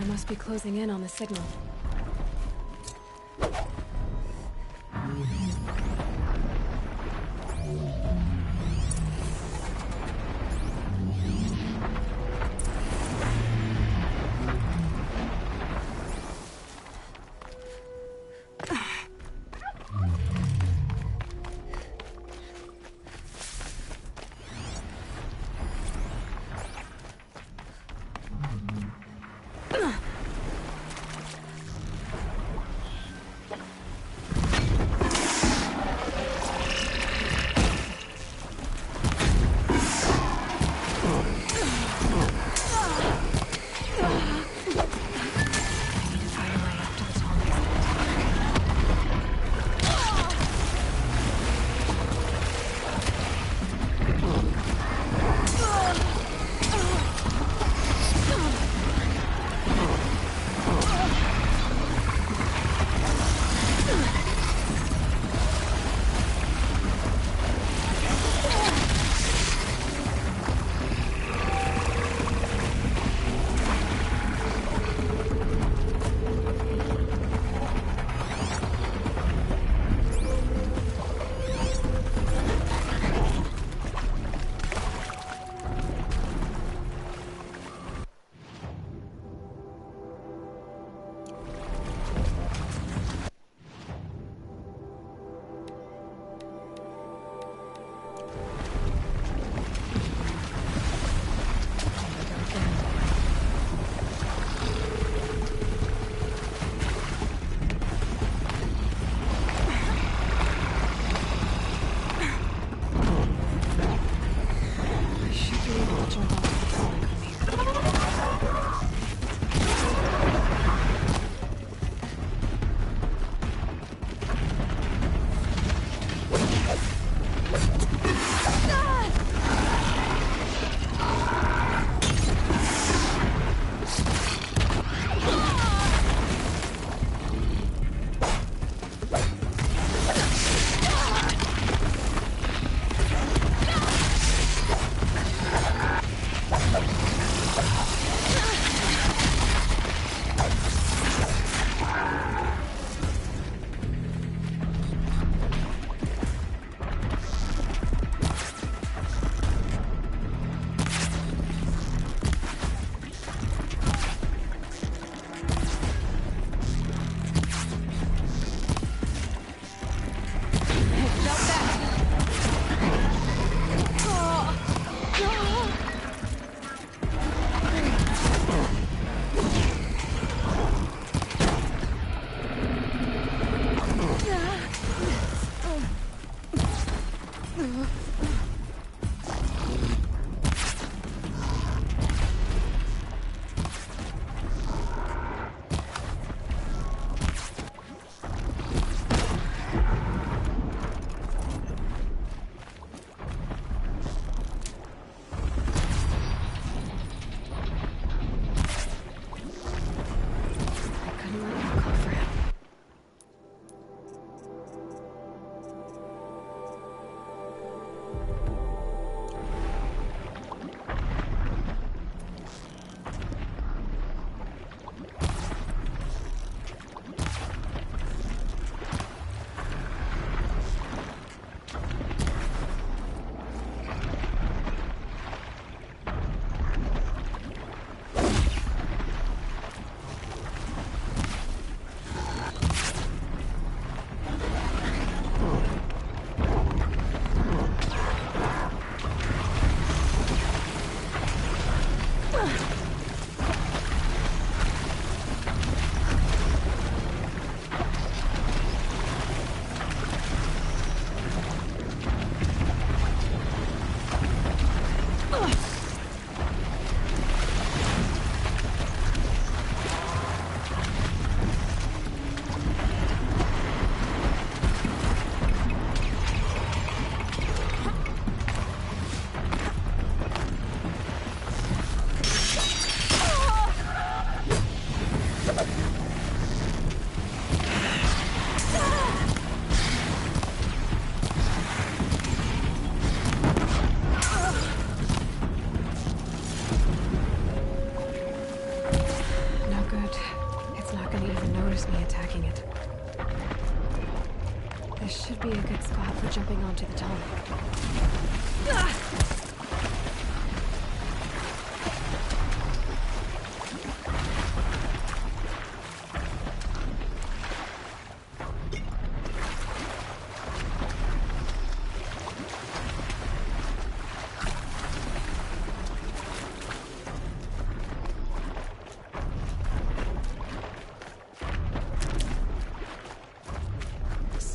I must be closing in on the signal.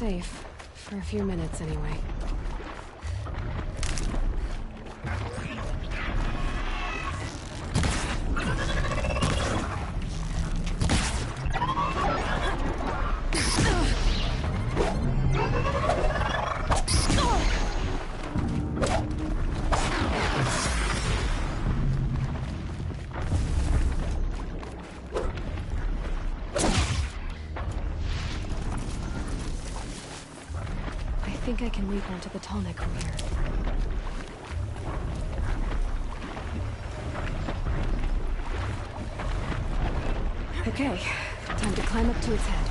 safe. For a few minutes, anyway. I think I can leap onto the tonic from here. Okay, time to climb up to its head.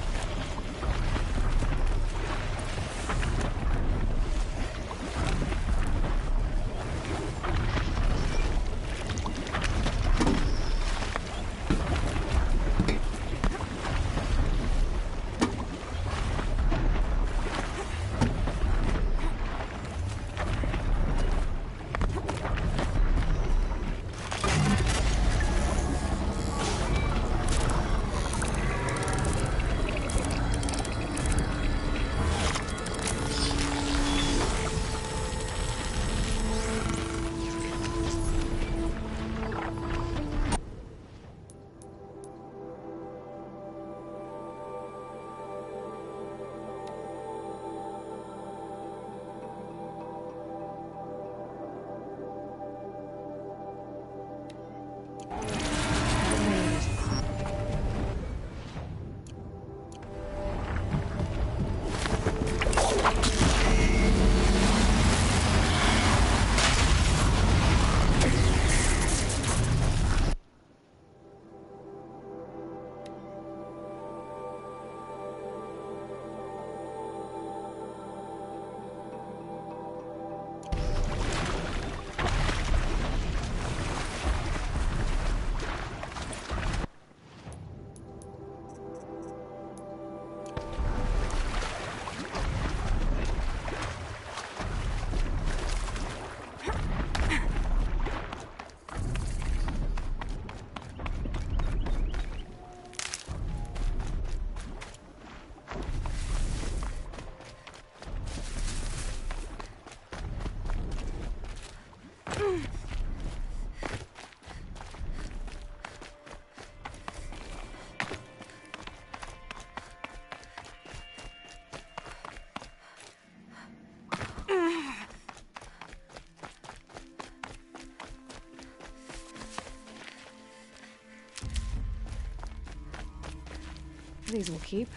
These will keep.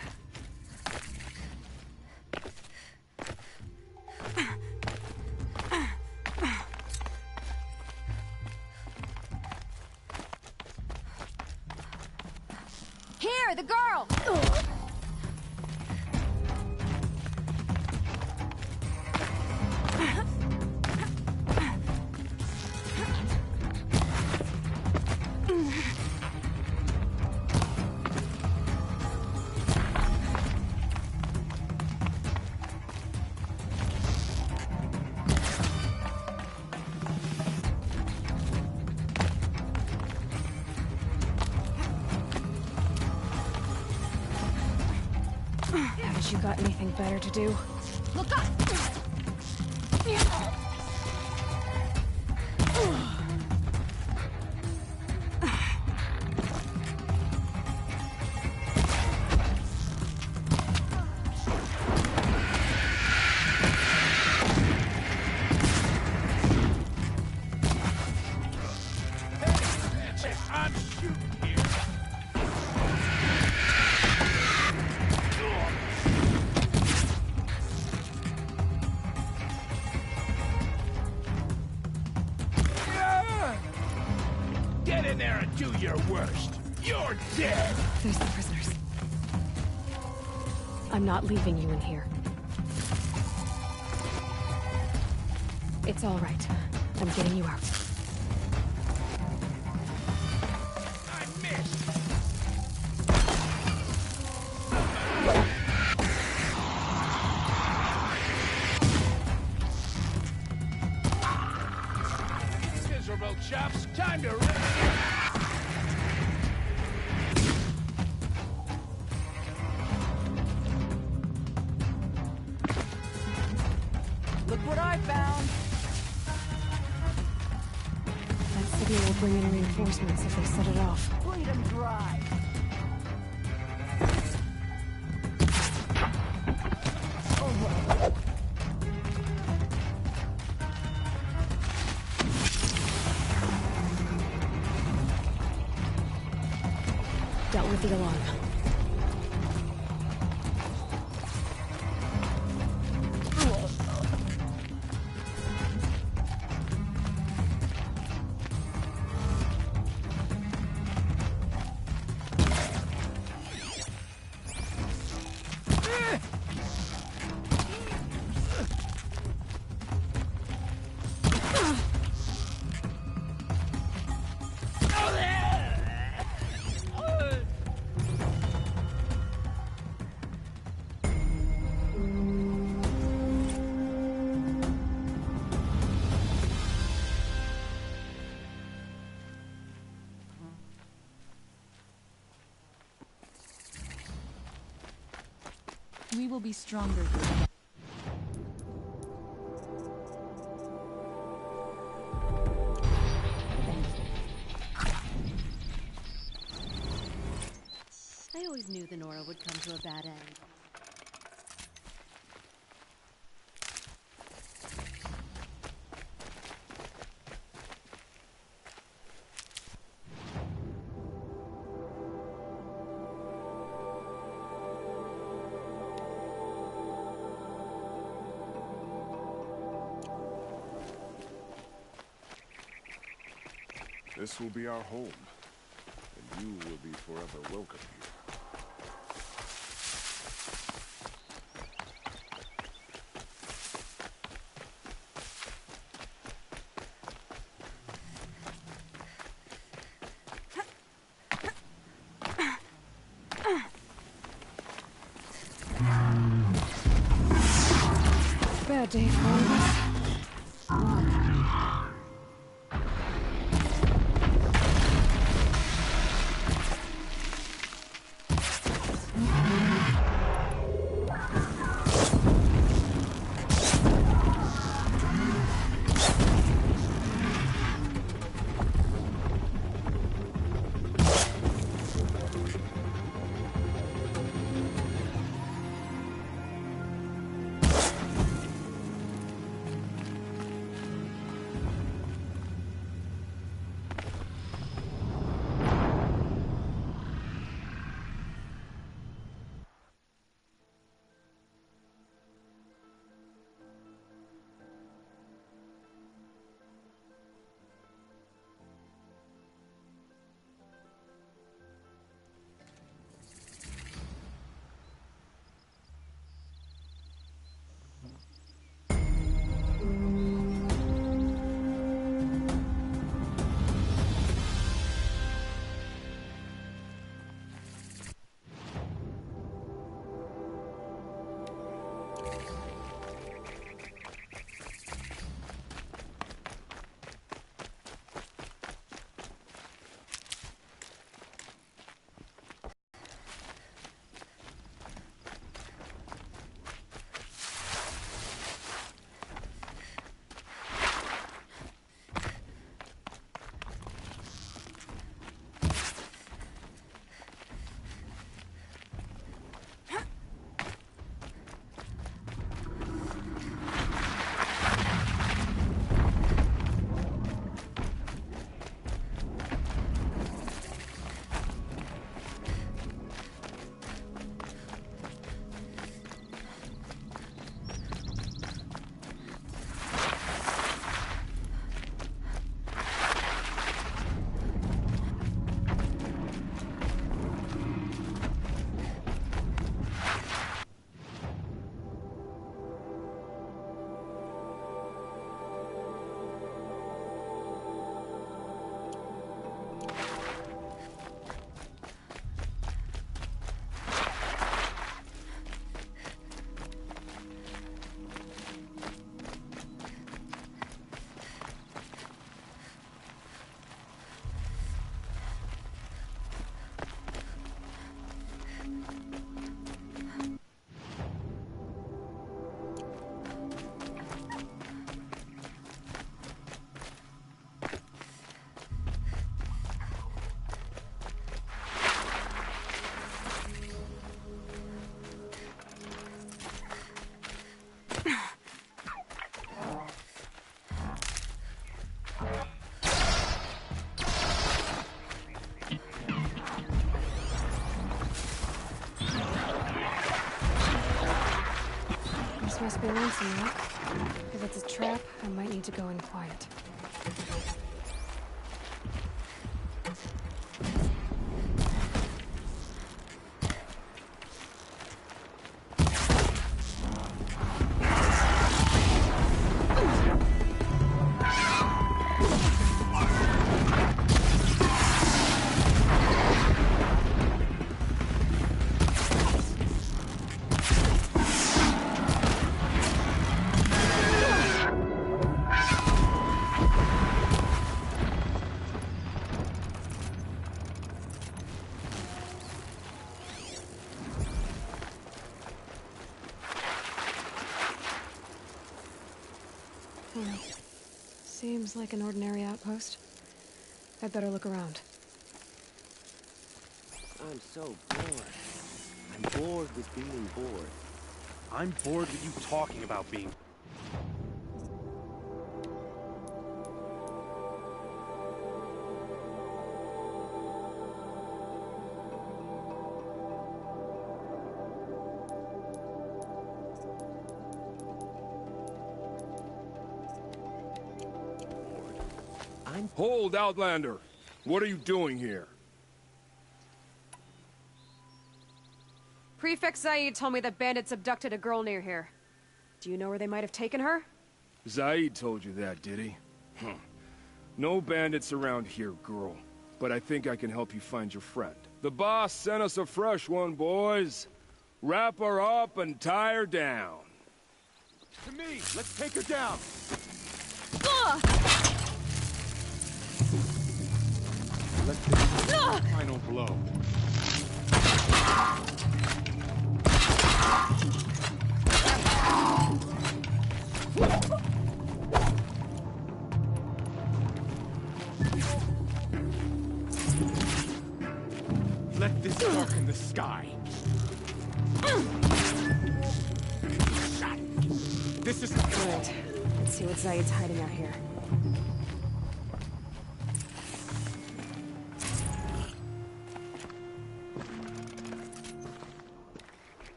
Here, the girl! Haven't you got anything better to do? Look up! I'm shooting here. Get in there and do your worst. You're dead. There's the prisoners. I'm not leaving you in here. It's all right. I'm getting you out. I missed. Miserable chops. Time to rip. signal will bring in reinforcements if they set it off. Bleed them dry. Dealt with the alarm. We will be stronger. I always knew the Nora would come to a bad end. This will be our home, and you will be forever welcome here. Bad day for all of us. Must be lonesome, right? If it's a trap, I might need to go in quiet. Seems like an ordinary outpost. I'd better look around. I'm so bored. I'm bored with being bored. I'm bored with you talking about being... Hold, Outlander! What are you doing here? Prefect Zaid told me that bandits abducted a girl near here. Do you know where they might have taken her? Zaid told you that, did he? No bandits around here, girl. But I think I can help you find your friend. The boss sent us a fresh one, boys. Wrap her up and tie her down. To me! Let's take her down! Let's take the final blow. Let this darken the sky. This is not good. Let's see what Zaid's hiding out here.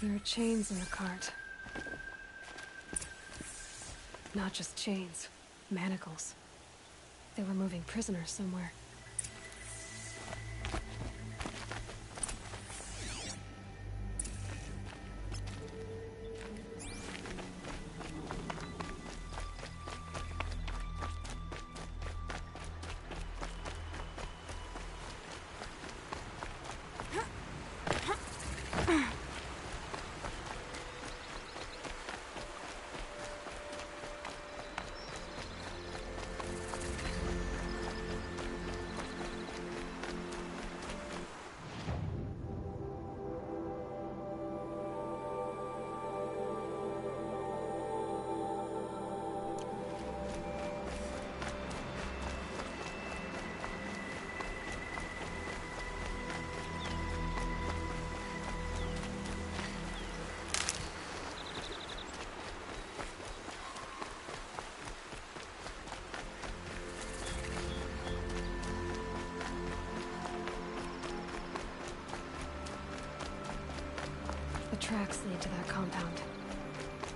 There are chains in the cart. Not just chains, manacles. They were moving prisoners somewhere. The tracks lead to that compound.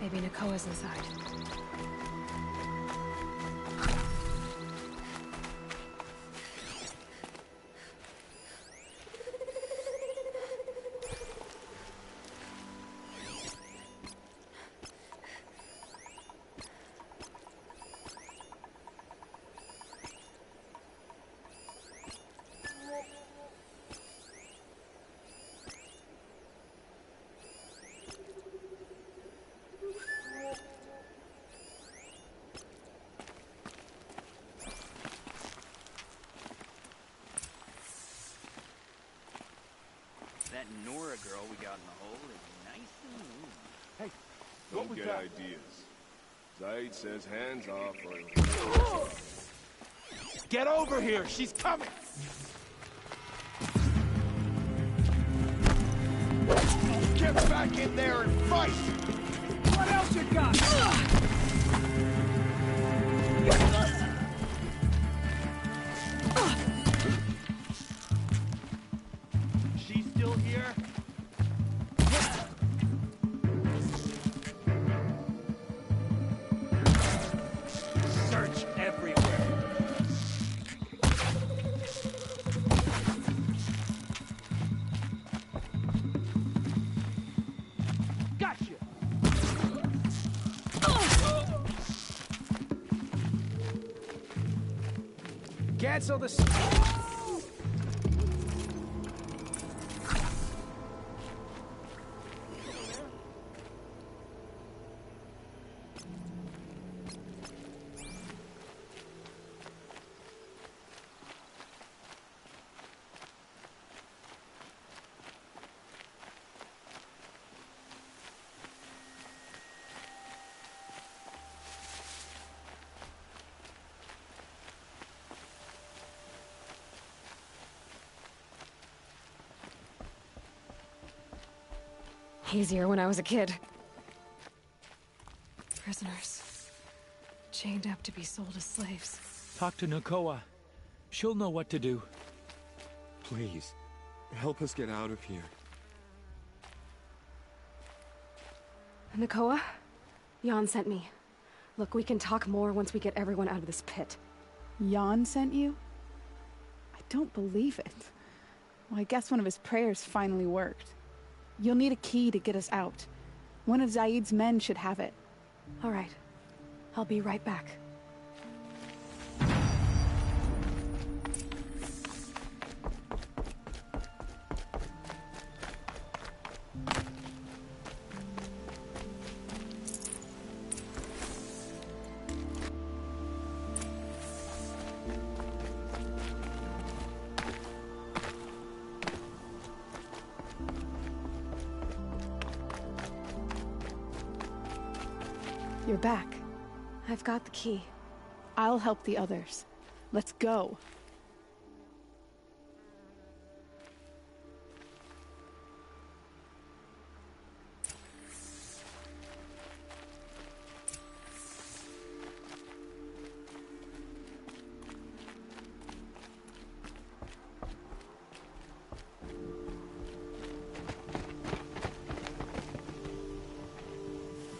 Maybe Nakoa's inside. that Nora girl we got in the hole is nice and loose. Hey, Don't get ideas. Zaid says hands off or... Get over here! She's coming! Get back in there and fight! What else you got? She's still here? Search everywhere. Gotcha! Cancel the... Easier when I was a kid. Prisoners. Chained up to be sold as slaves. Talk to Nakoa. She'll know what to do. Please, help us get out of here. Nakoa? Jan sent me. Look, we can talk more once we get everyone out of this pit. Jan sent you? I don't believe it. Well, I guess one of his prayers finally worked. You'll need a key to get us out. One of Zaid's men should have it. All right. I'll be right back. You're back. I've got the key. I'll help the others. Let's go.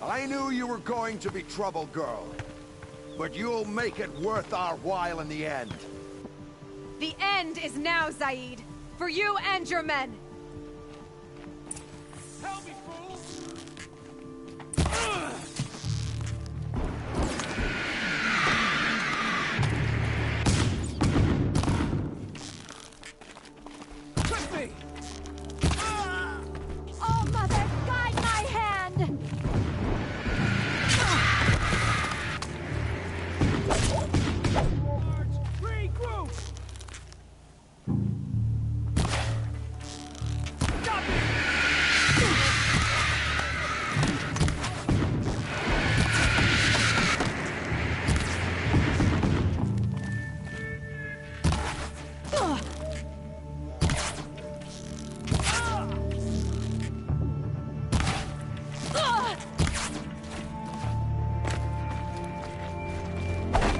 I knew you were going to be trouble, girl. But you'll make it worth our while in the end. The end is now, Zaid. For you and your men. Help me, fool! Trust me! Oh, Mother, guide my hand! Regroup! Stop it!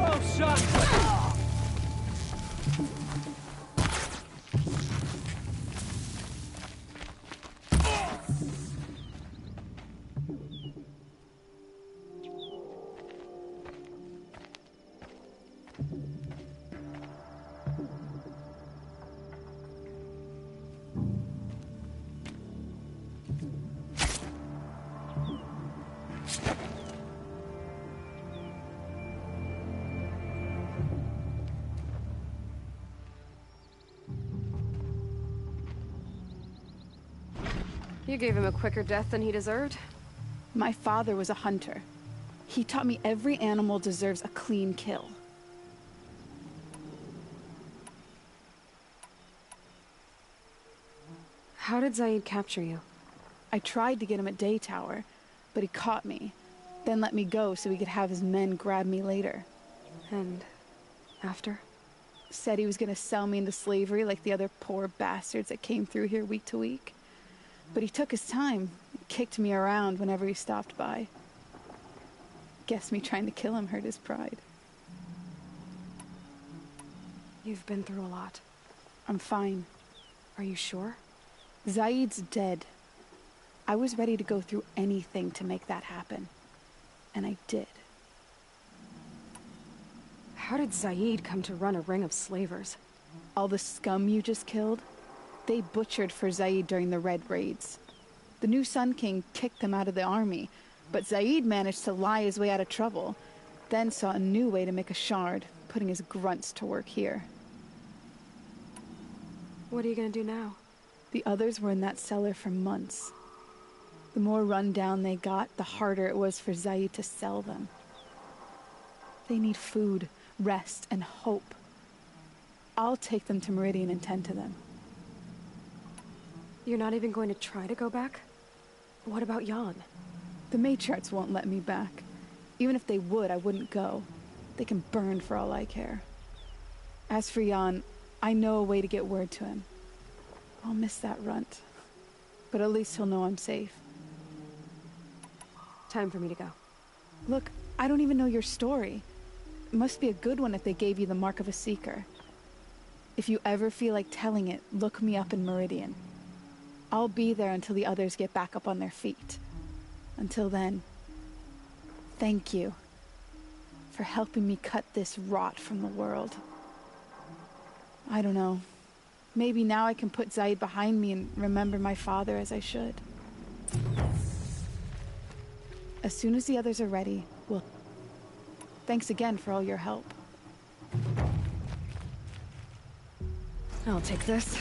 Oh, shot! You gave him a quicker death than he deserved. My father was a hunter. He taught me every animal deserves a clean kill. How did Zaid capture you? I tried to get him at Day Tower, but he caught me, then let me go so he could have his men grab me later. And after? Said he was gonna sell me into slavery like the other poor bastards that came through here week to week. But he took his time, kicked me around whenever he stopped by. Guess me trying to kill him hurt his pride. You've been through a lot. I'm fine. Are you sure? Zaid's dead. I was ready to go through anything to make that happen. And I did. How did Zaid come to run a ring of slavers? All the scum you just killed? They butchered for Zaid during the Red Raids. The new Sun King kicked them out of the army, but Zaid managed to lie his way out of trouble, then saw a new way to make a shard, putting his grunts to work here. What are you gonna do now? The others were in that cellar for months. The more run down they got, the harder it was for Zaid to sell them. They need food, rest, and hope. I'll take them to Meridian and tend to them. You're not even going to try to go back? What about Jan? The matriarchs won't let me back. Even if they would, I wouldn't go. They can burn for all I care. As for Jan, I know a way to get word to him. I'll miss that runt. But at least he'll know I'm safe. Time for me to go. Look, I don't even know your story. It must be a good one if they gave you the mark of a seeker. If you ever feel like telling it, look me up in Meridian. I'll be there until the others get back up on their feet. Until then, thank you for helping me cut this rot from the world. I don't know. Maybe now I can put Zaid behind me and remember my father as I should. As soon as the others are ready, we'll... Thanks again for all your help. I'll take this.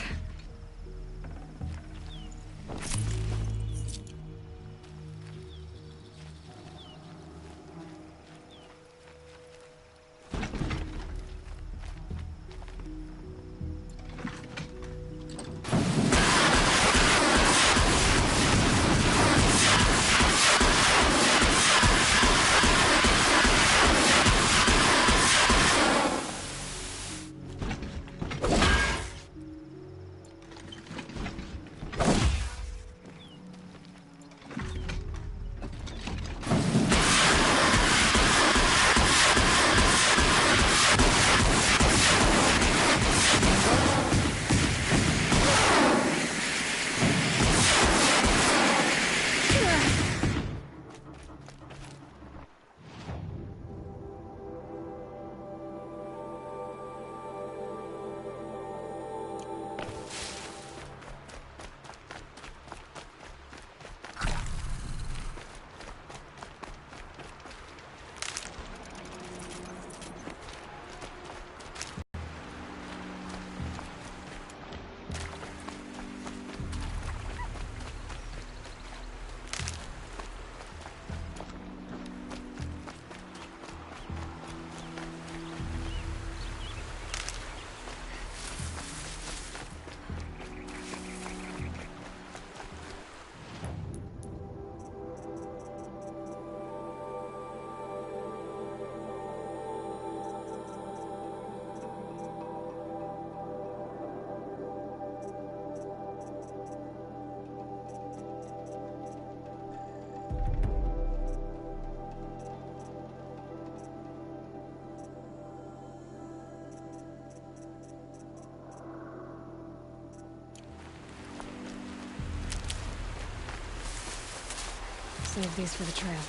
Save these for the trail.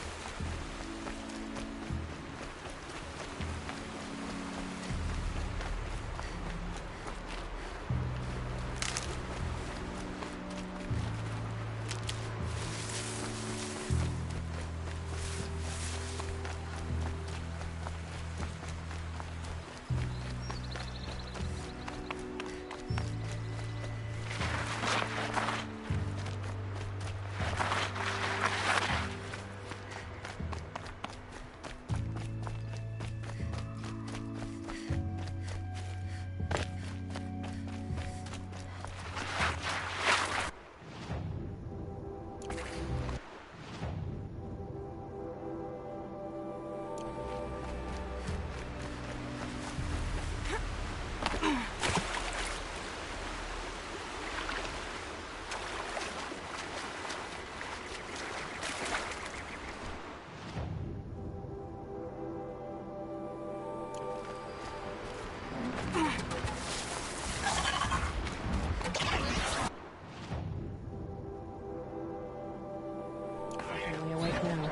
Finally awake now.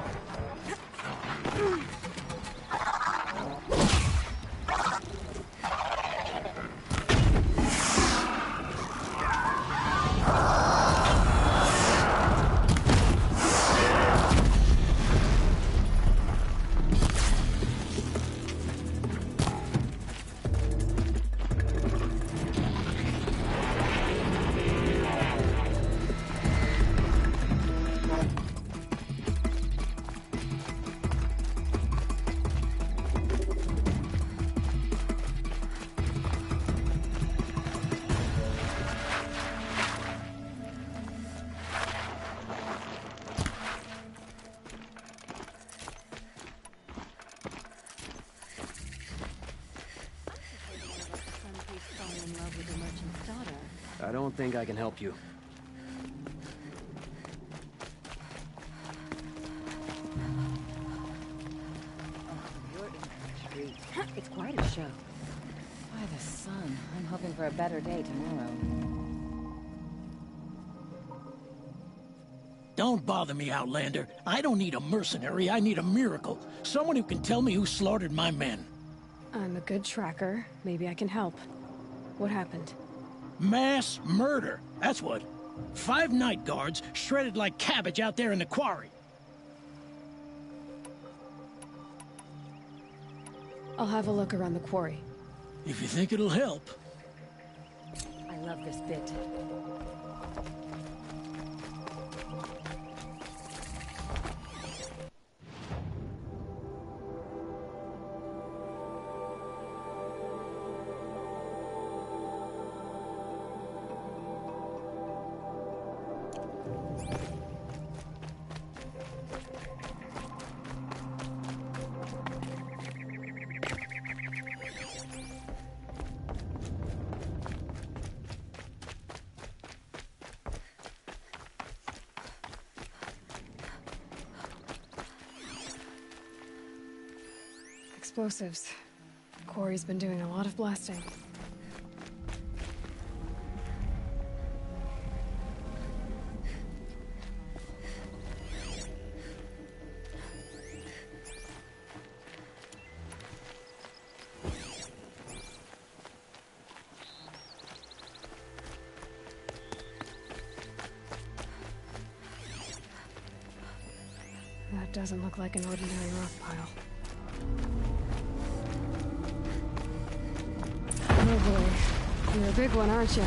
I don't think I can help you. It's quite a show. By the sun, I'm hoping for a better day tomorrow. Don't bother me, Outlander. I don't need a mercenary, I need a miracle. Someone who can tell me who slaughtered my men. I'm a good tracker. Maybe I can help. What happened? Mass murder, that's what. 5 night guards shredded like cabbage out there in the quarry. I'll have a look around the quarry. If you think it'll help. I love this bit. Explosives. Quarry's been doing a lot of blasting. That doesn't look like an ordinary rock pile. Oh boy, you're a big one, aren't you?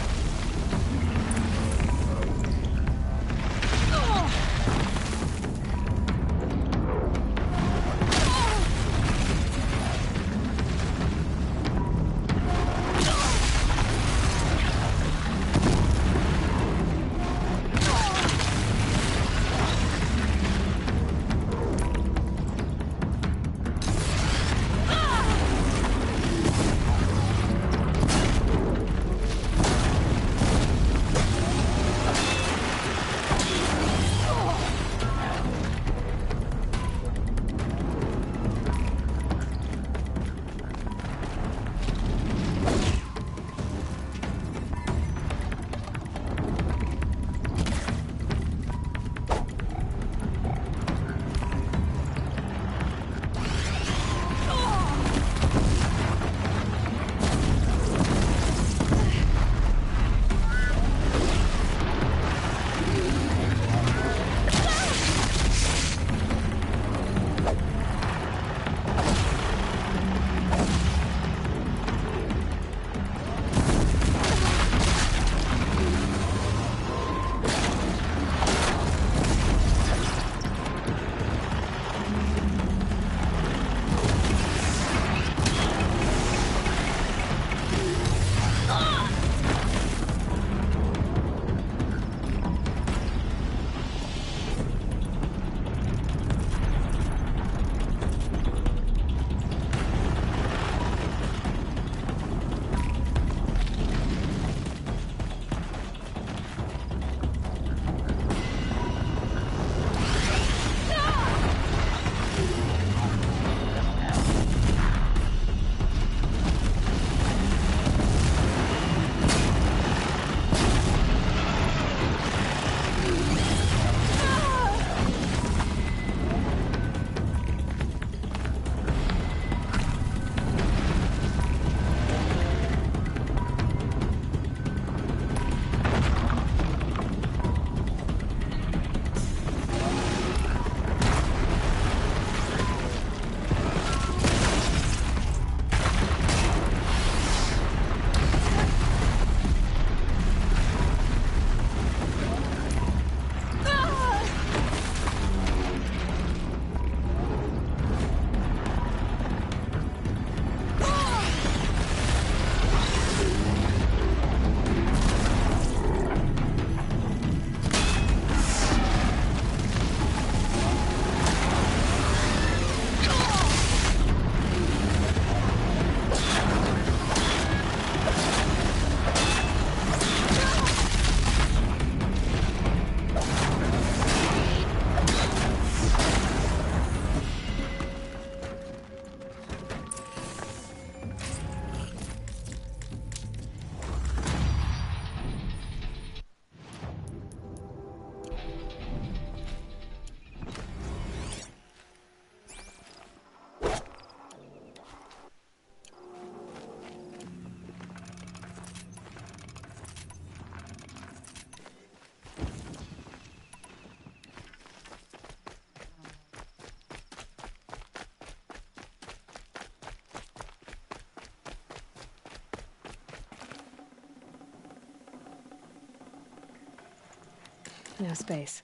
No space.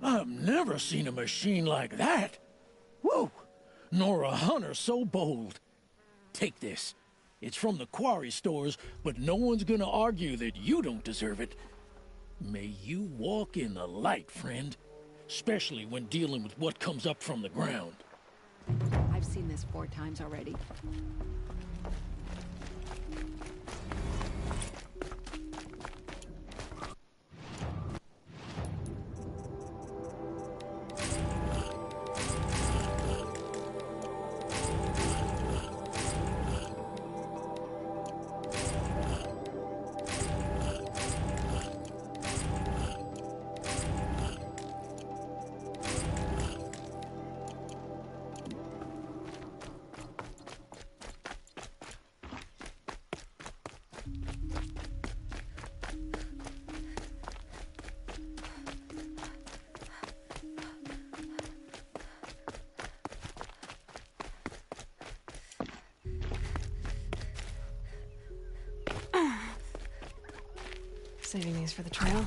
I've never seen a machine like that. Whoa! Nora Hunter so bold. Take this. It's from the quarry stores, but no one's gonna argue that you don't deserve it. May you walk in the light, friend. Especially when dealing with what comes up from the ground. I've seen this 4 times already. Saving these for the trail.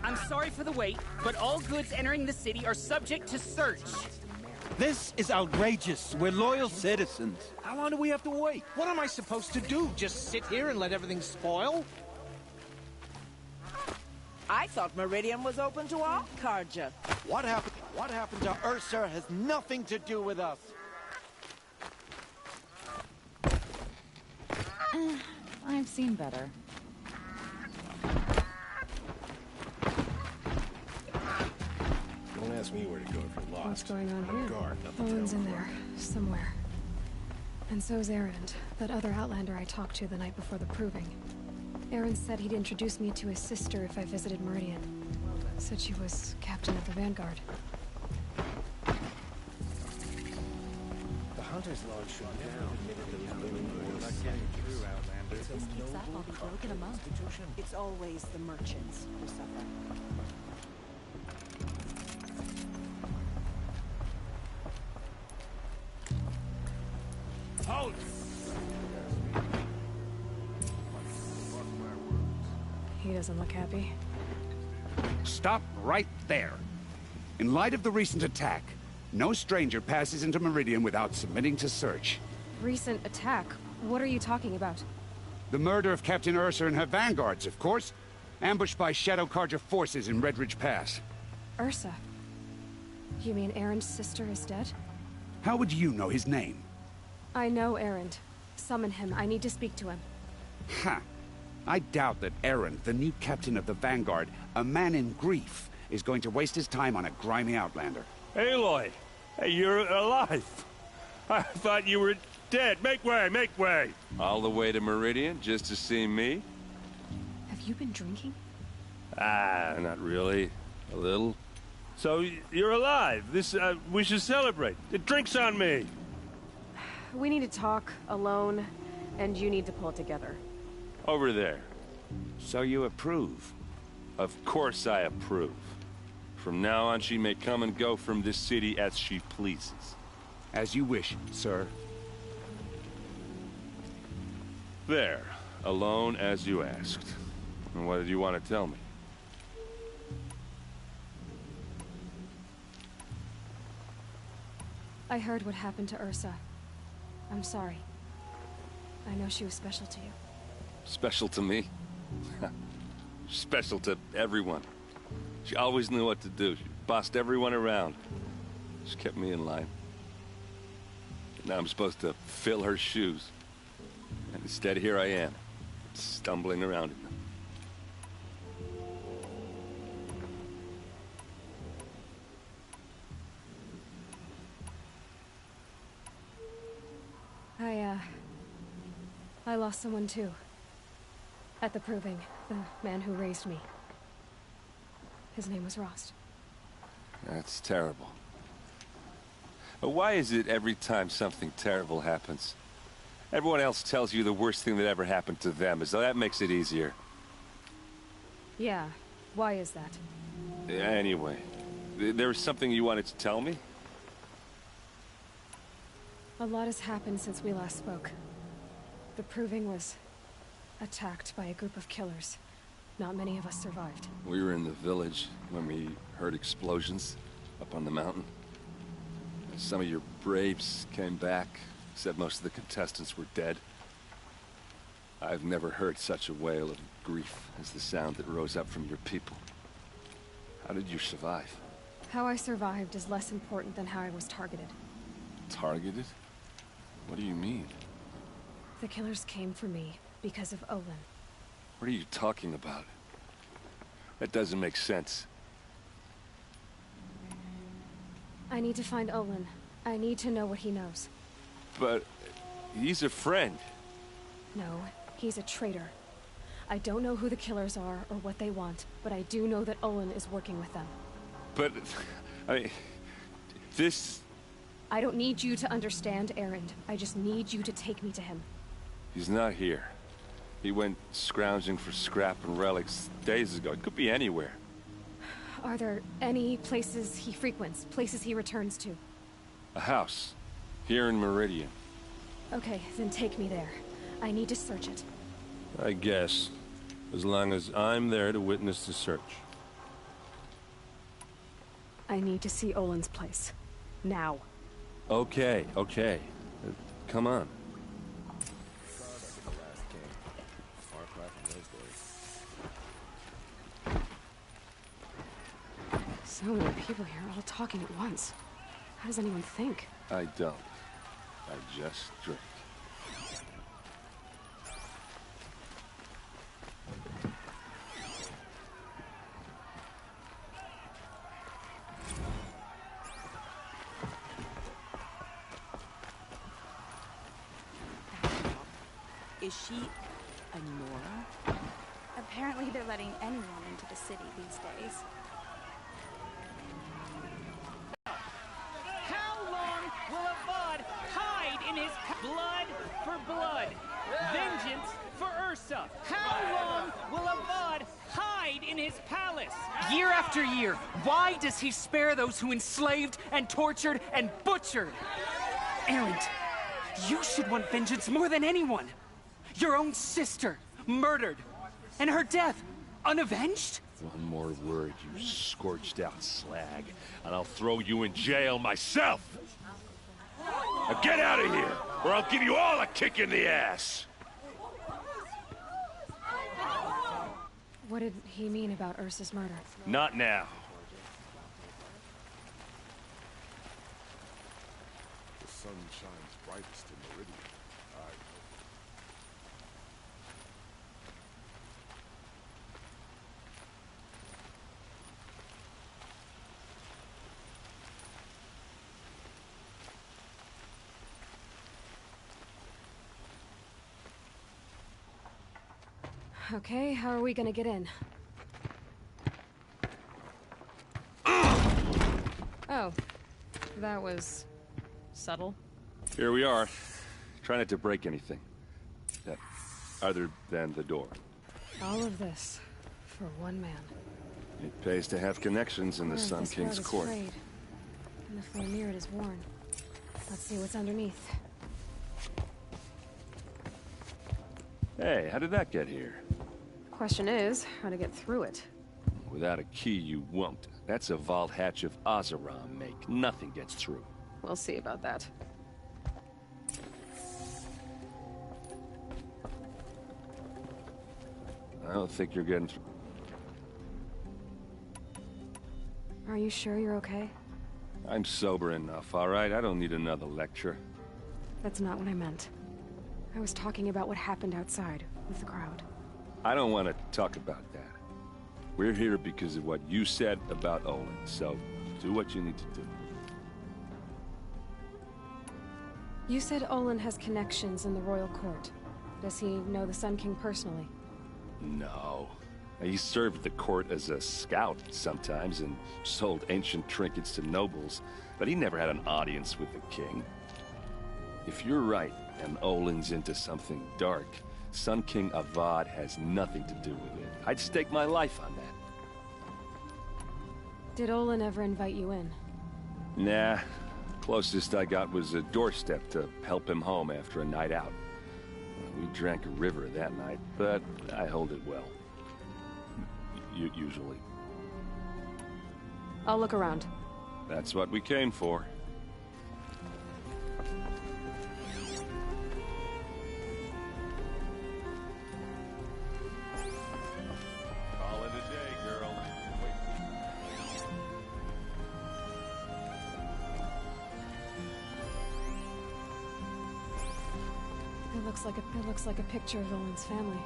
I'm sorry for the wait, but all goods entering the city are subject to search. This is outrageous. We're loyal citizens. How long do we have to wait? What am I supposed to do? Just sit here and let everything spoil? I thought Meridian was open to all Carja. What happened to Ursa has nothing to do with us. I've seen better. Don't ask me where to go if you're lost. What's going on I'm a here? guard, not the Owen's in town there, somewhere. And so's Erend, that other Outlander I talked to the night before the proving. Erend said he'd introduce me to his sister if I visited Meridian. Said she was captain of the Vanguard. The Hunter's Lodge should never admitted that the not getting through, Outlander. If this keeps up, I'll be broke in a month. It's always the merchants who suffer. Halt! He doesn't look happy. Stop right there. In light of the recent attack, no stranger passes into Meridian without submitting to search. Recent attack? What are you talking about? The murder of Captain Ursa and her vanguards, of course. Ambushed by Shadow Carja forces in Red Ridge Pass. Ursa? You mean Erend's sister is dead? How would you know his name? I know Erend. Summon him. I need to speak to him. Ha! I doubt that Erend, the new captain of the Vanguard, a man in grief, is going to waste his time on a grimy outlander. Aloy! Hey, you're alive! I thought you were dead. Make way, make way! All the way to Meridian just to see me? Have you been drinking? Ah, not really. A little. So, you're alive. We should celebrate. The drink's on me. We need to talk, alone, and you need to pull it together. Over there. So you approve? Of course I approve. From now on, she may come and go from this city as she pleases. As you wish, sir. There. Alone as you asked. And what did you want to tell me? I heard what happened to Ursa. I'm sorry. I know she was special to you. Special to me? Special to everyone. She always knew what to do. She bossed everyone around. She kept me in line. Now I'm supposed to fill her shoes. And instead, here I am, stumbling around in them. I lost someone too. At the Proving, the man who raised me. His name was Rost. That's terrible. But why is it every time something terrible happens, everyone else tells you the worst thing that ever happened to them, as though that makes it easier? Yeah, why is that? Anyway, there was something you wanted to tell me? A lot has happened since we last spoke. The Proving was attacked by a group of killers. Not many of us survived. We were in the village when we heard explosions up on the mountain. Some of your braves came back, said most of the contestants were dead. I've never heard such a wail of grief as the sound that rose up from your people. How did you survive? How I survived is less important than how I was targeted. Targeted? What do you mean? The killers came for me because of Olin. What are you talking about? That doesn't make sense. I need to find Olin. I need to know what he knows. But he's a friend. No, he's a traitor. I don't know who the killers are or what they want, but I do know that Olin is working with them. But, I mean, this... I don't need you to understand Erend. I just need you to take me to him. He's not here. He went scrounging for scrap and relics days ago. It could be anywhere. Are there any places he frequents? Places he returns to? A house. Here in Meridian. Okay, then take me there. I need to search it. I guess. As long as I'm there to witness the search. I need to see Olin's place. Now. Okay, okay. Come on. So many people here, all talking at once. How does anyone think? I don't. I just drink. Is she a Nora? Apparently they're letting anyone into the city these days. How long will Avad hide in his blood for blood? Vengeance for Ursa. How long will Avad hide in his palace? Year after year, why does he spare those who enslaved and tortured and butchered? Erend, you should want vengeance more than anyone. Your own sister, murdered, and her death, unavenged? One more word, you scorched-out slag, and I'll throw you in jail myself! Now get out of here, or I'll give you all a kick in the ass! What did he mean about Ursa's murder? Not now. The sun shines brightest in Meridian. Okay, how are we gonna get in? Oh, that was subtle. Here we are. Try not to break anything. Other than the door. All of this for one man. It pays to have connections in the Sun King's court. Frayed, and the floor near it is worn. Let's see what's underneath. Hey, how did that get here? Question is, how to get through it. Without a key, you won't. That's a vault hatch of Oseram make. Nothing gets through. We'll see about that. I don't think you're getting through. Are you sure you're okay? I'm sober enough, all right? I don't need another lecture. That's not what I meant. I was talking about what happened outside with the crowd. I don't want to talk about that. We're here because of what you said about Olin, so do what you need to do. You said Olin has connections in the royal court. Does he know the Sun King personally? No. He served the court as a scout sometimes and sold ancient trinkets to nobles, but he never had an audience with the king. If you're right, and Olin's into something dark, Sun King Avad has nothing to do with it. I'd stake my life on that. Did Olin ever invite you in? Nah. Closest I got was a doorstep to help him home after a night out. We drank a river that night, but I hold it well. Usually. I'll look around. That's what we came for. Call it a day, girl. It looks like a picture of Olin's family.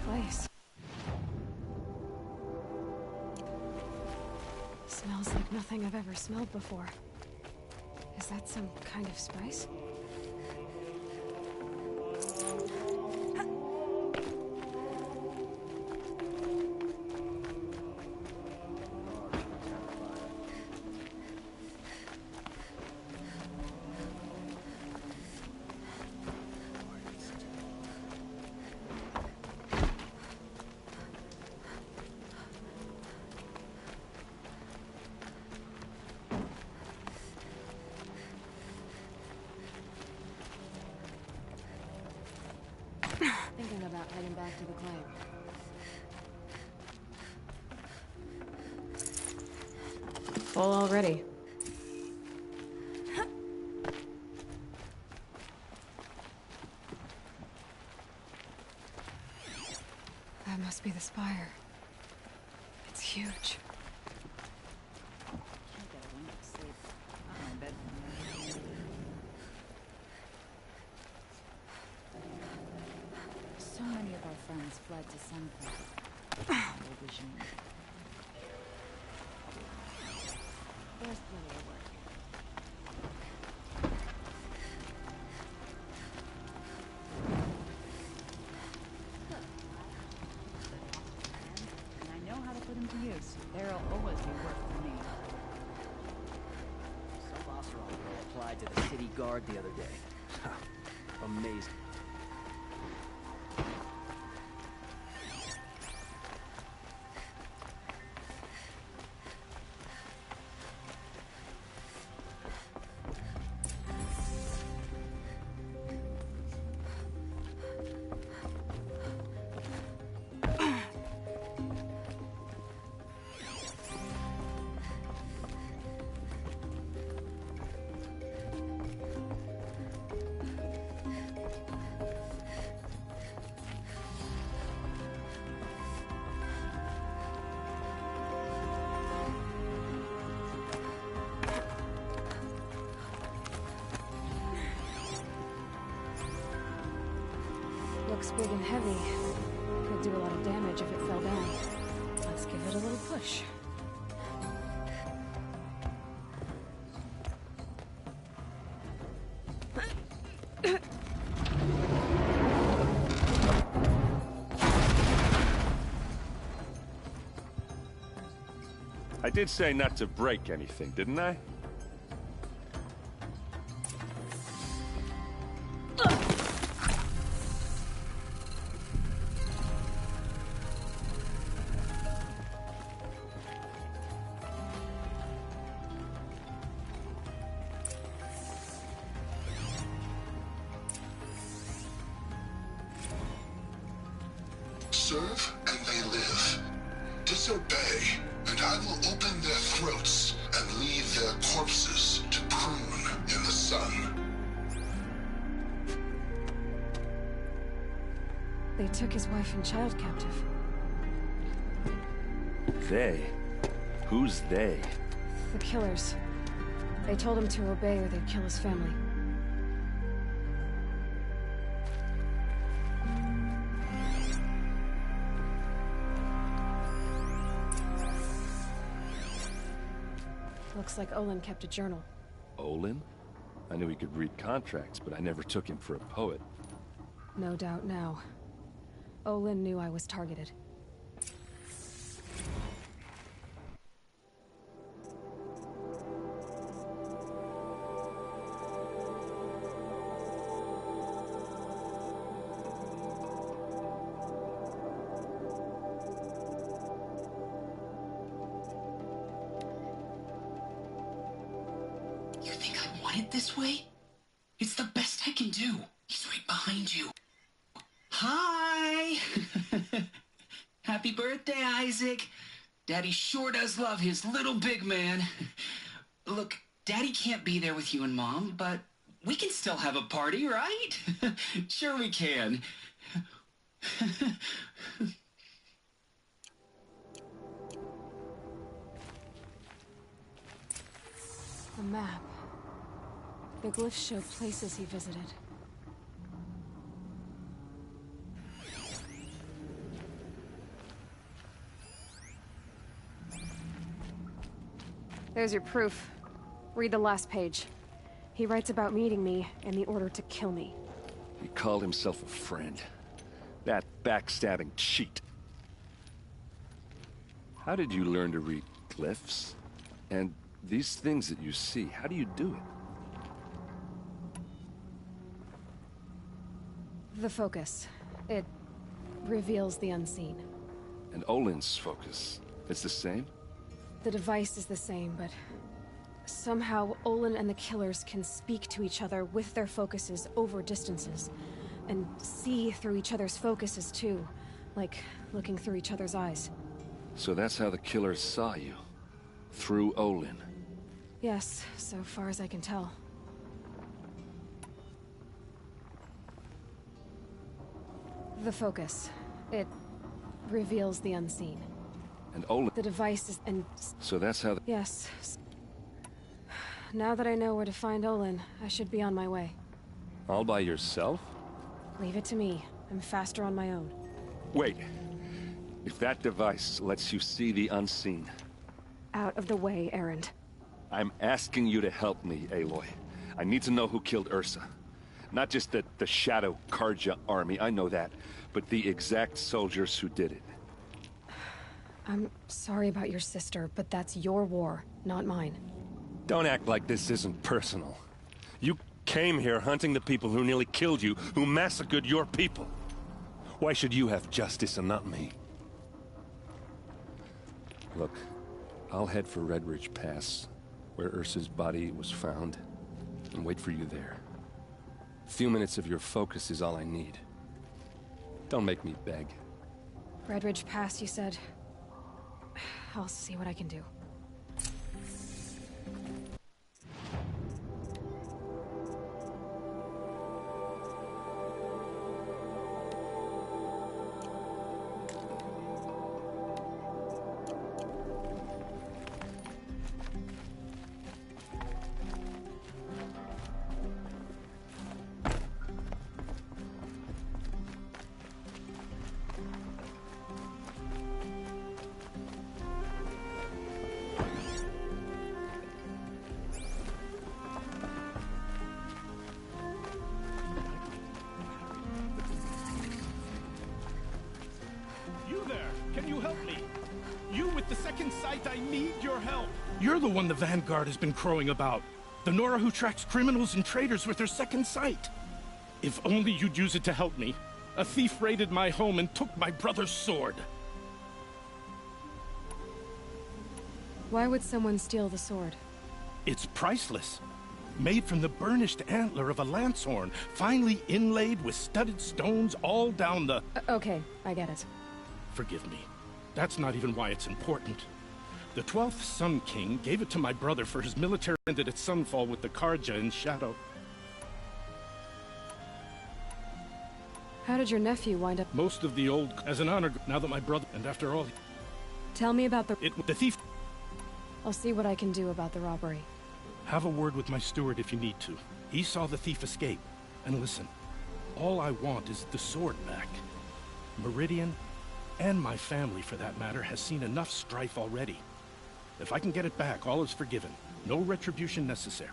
Place. Smells like nothing I've ever smelled before. Is that some kind of spice? Thinking about heading back to the claim. Full already. That must be the spire. It's huge. So many of our friends fled to Sunquest. The regime. There's plenty of work. And I know how to put them to use. There'll always be work for me. Some Oseram girl applied to the city guard the other day. Amazing. looks big and heavy. Could do a lot of damage if it fell down. Let's give it a little push. I did say not to break anything, didn't I? Serve and they live. Disobey, and I will open their throats and leave their corpses to prune in the sun. They took his wife and child captive. They? Who's they? The killers. They told him to obey or they'd kill his family. Looks like Olin kept a journal. Olin? I knew he could read contracts, but I never took him for a poet. No doubt now. Olin knew I was targeted. You think I want it this way? It's the best I can do. He's right behind you. Hi! Happy birthday, Isaac. Daddy sure does love his little big man. Look, Daddy can't be there with you and Mom, but we can still have a party, right? Sure we can. A map. The glyphs show places he visited. There's your proof. Read the last page. He writes about meeting me and the order to kill me. He called himself a friend. That backstabbing cheat. How did you learn to read glyphs? And these things that you see, how do you do it? The focus. It reveals the unseen. And Olin's focus, it's the same? The device is the same, but somehow Olin and the killers can speak to each other with their focuses over distances, and see through each other's focuses too, like looking through each other's eyes. So that's how the killers saw you? Through Olin? Yes, so far as I can tell. The focus. It reveals the unseen. And Olin... The device is... and... So that's how the... Yes. Now that I know where to find Olin, I should be on my way. All by yourself? Leave it to me. I'm faster on my own. Wait. If that device lets you see the unseen... Out of the way, Erend. I'm asking you to help me, Aloy. I need to know who killed Ursa. Not just the Shadow Karja army, I know that, but the exact soldiers who did it. I'm sorry about your sister, but that's your war, not mine. Don't act like this isn't personal. You came here hunting the people who nearly killed you, who massacred your people. Why should you have justice and not me? Look, I'll head for Red Ridge Pass, where Ursa's body was found, and wait for you there. A few minutes of your focus is all I need. Don't make me beg. Red Ridge Pass, you said? I'll see what I can do. I need your help. You're the one the Vanguard has been crowing about. The Nora who tracks criminals and traitors with her second sight. If only you'd use it to help me. A thief raided my home and took my brother's sword. Why would someone steal the sword? It's priceless. Made from the burnished antler of a lancehorn, finely inlaid with studded stones all down the... Okay, I get it. Forgive me. That's not even why it's important. The 12th Sun King gave it to my brother for his military ended at sunfall with the Karja in shadow. How did your nephew wind up? Most of the old... as an honor, now that my brother... and after all... Tell me about the... The thief... I'll see what I can do about the robbery. Have a word with my steward if you need to. He saw the thief escape. And listen, all I want is the sword back. Meridian, and my family for that matter, has seen enough strife already. If I can get it back, all is forgiven. No retribution necessary.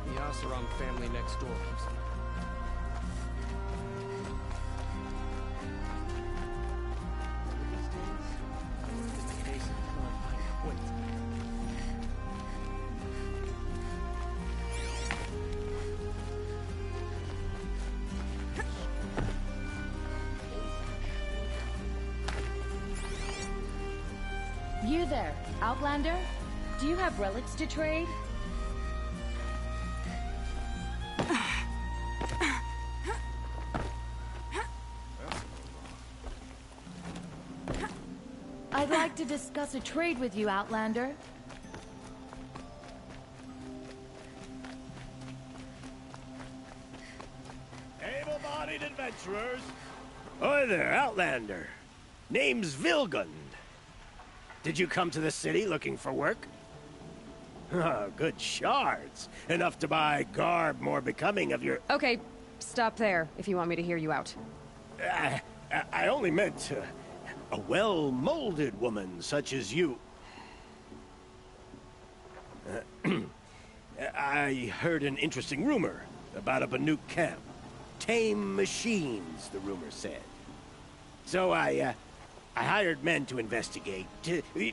The Oseram family next door. You there, Outlander? Do you have relics to trade? I'd like to discuss a trade with you, Outlander. Able-bodied adventurers. Hi there, Outlander. Name's Vilgund. Did you come to the city looking for work? Oh, good shards. Enough to buy garb more becoming of your... Okay, stop there if you want me to hear you out. I only meant a well-molded woman such as you. I heard an interesting rumor about a Banuk camp. Tame machines, the rumor said. So I hired men to investigate.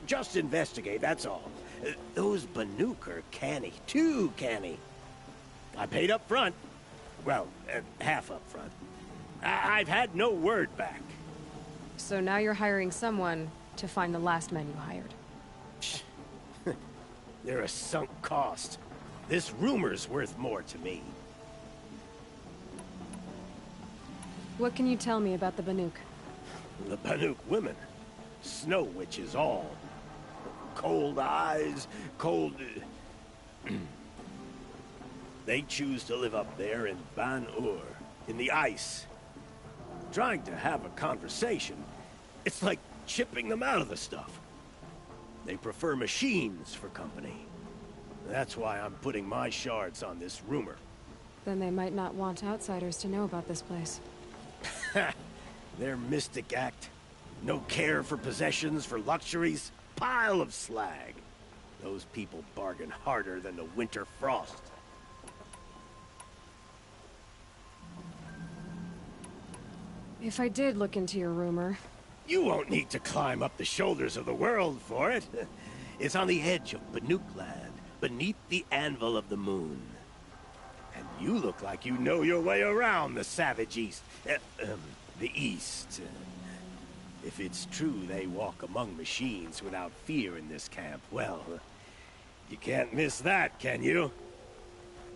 Just investigate, that's all. Those Banuk are canny. Too canny. I paid up front. Well, half up front. I've had no word back. So now you're hiring someone to find the last men you hired. They're a sunk cost. This rumor's worth more to me. What can you tell me about the Banuk? The Banuk women. Snow witches all. Cold eyes, cold... They choose to live up there in Ban-Ur, in the ice. Trying to have a conversation, it's like chipping them out of the stuff. They prefer machines for company. That's why I'm putting my shards on this rumor. Then they might not want outsiders to know about this place. Their mystic act. No care for possessions, for luxuries. Pile of slag. Those people bargain harder than the winter frost. If I did look into your rumor... You won't need to climb up the shoulders of the world for it. It's on the edge of Banuk land, beneath the anvil of the moon. And you look like you know your way around the savage east. The east. If it's true they walk among machines without fear in this camp, well, you can't miss that, can you?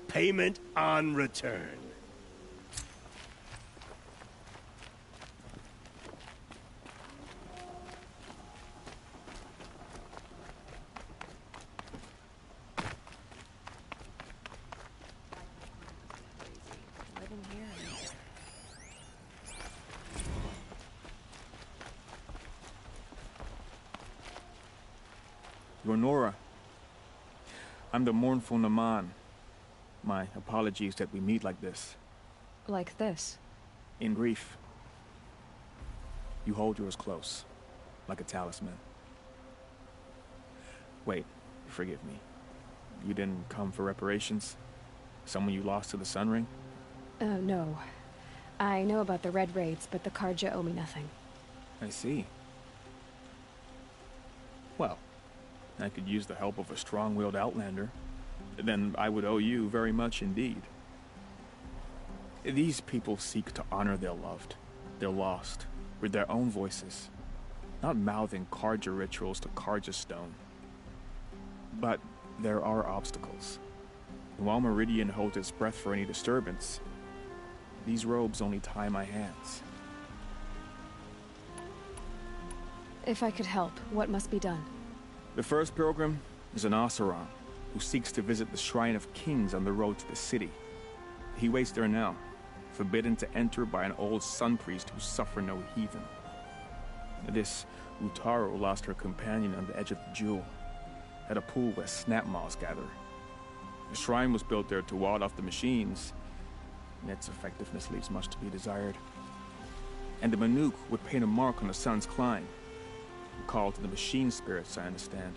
Payment on return. You're Nora. I'm the mournful Naman. My apologies that we meet like this. Like this? In grief. You hold yours close, like a talisman. Wait, forgive me. You didn't come for reparations? Someone you lost to the Sun Ring? No. I know about the Red Raids, but the Carja owe me nothing. I see. Well, I could use the help of a strong-willed outlander. Then I would owe you very much indeed. These people seek to honor their loved, their lost, with their own voices, not mouthing Carja rituals to Carja stone. But there are obstacles. And while Meridian holds its breath for any disturbance, these robes only tie my hands. If I could help, what must be done? The first pilgrim is an Oseram, who seeks to visit the Shrine of Kings on the road to the city. He waits there now, forbidden to enter by an old sun priest who suffer no heathen. This Utaru lost her companion on the edge of the Jewel, at a pool where snap moths gather. The shrine was built there to ward off the machines, and its effectiveness leaves much to be desired. And the Manuk would paint a mark on the sun's climb, a call to the machine spirits, I understand.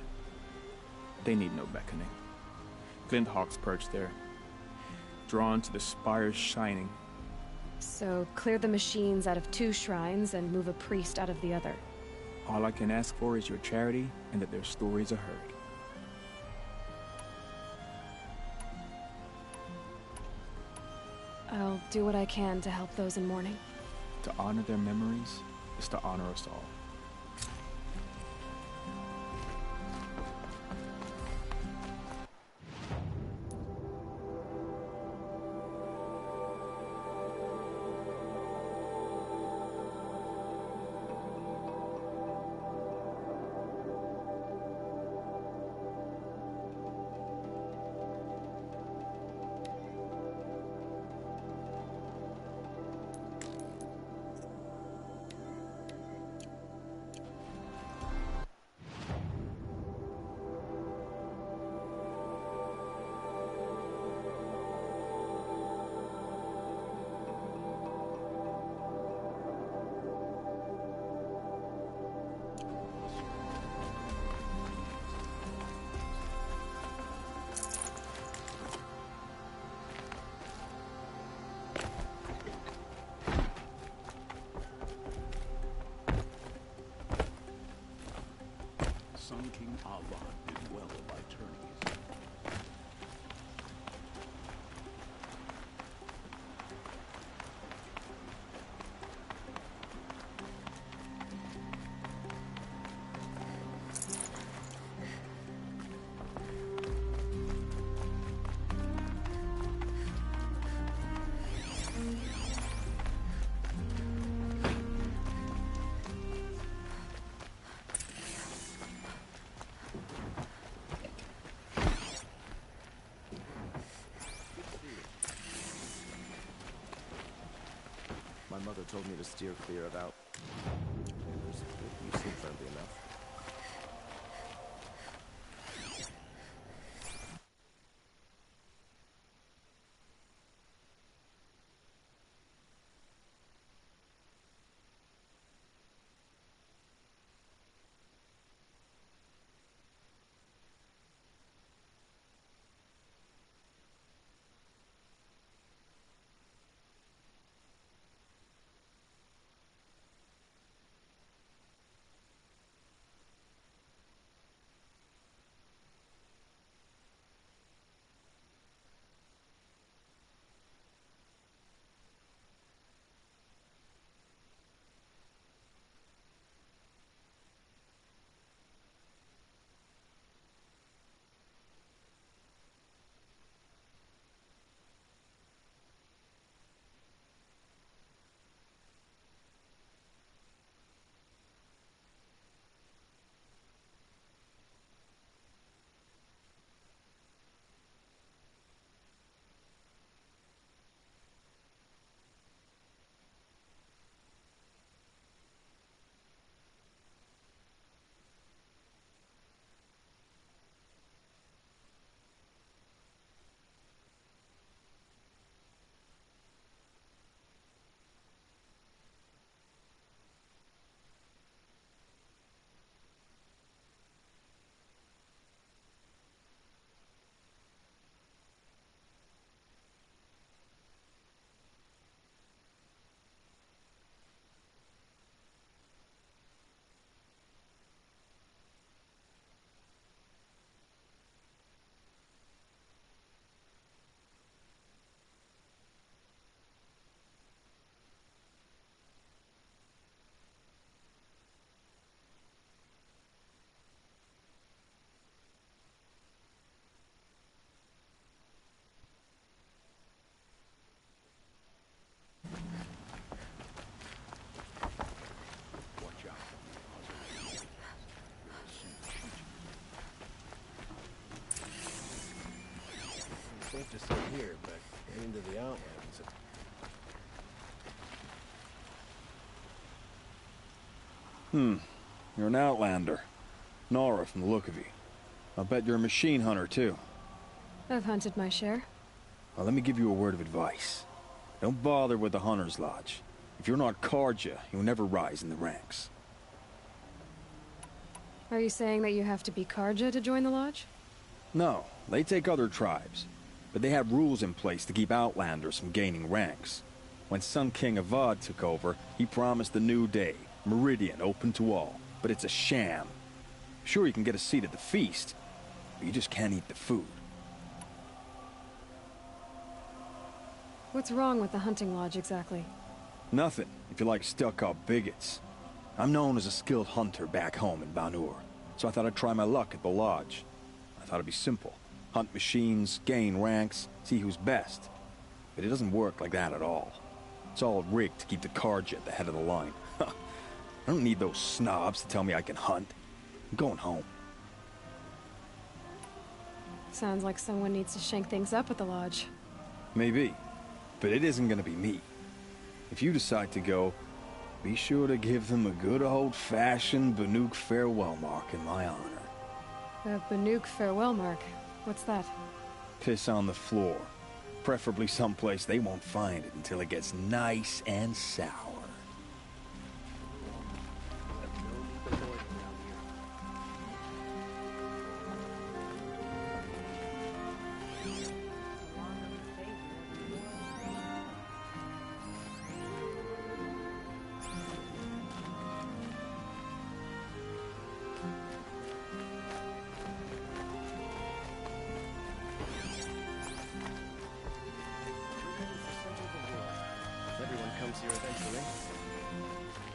They need no beckoning. Glinthawks perch there, drawn to the spires shining. So, clear the machines out of 2 shrines and move a priest out of the other. All I can ask for is your charity and that their stories are heard. I'll do what I can to help those in mourning. To honor their memories is to honor us all. Sun King Avad did well by turning his... My mother told me to steer clear of out. You seem friendly enough. Safe to sit here, but get into the outlands. You're an outlander. Nora from the look of you. I'll bet you're a machine hunter, too. I've hunted my share. Well, let me give you a word of advice. Don't bother with the Hunter's Lodge. If you're not Carja, you'll never rise in the ranks. Are you saying that you have to be Carja to join the lodge? No, they take other tribes. But they have rules in place to keep outlanders from gaining ranks. When Sun King Avad took over, he promised a new day, Meridian open to all. But it's a sham. Sure, you can get a seat at the feast, but you just can't eat the food. What's wrong with the hunting lodge exactly? Nothing, if you like stuck-up bigots. I'm known as a skilled hunter back home in Banur, so I thought I'd try my luck at the lodge. I thought it'd be simple. Hunt machines, gain ranks, see who's best. But it doesn't work like that at all. It's all rigged to keep the Carja at the head of the line. I don't need those snobs to tell me I can hunt. I'm going home. Sounds like someone needs to shake things up at the lodge. Maybe, but it isn't gonna be me. If you decide to go, be sure to give them a good old-fashioned Banuk farewell mark in my honor. A Banuk farewell mark? What's that? Piss on the floor. Preferably someplace they won't find it until it gets nice and sour.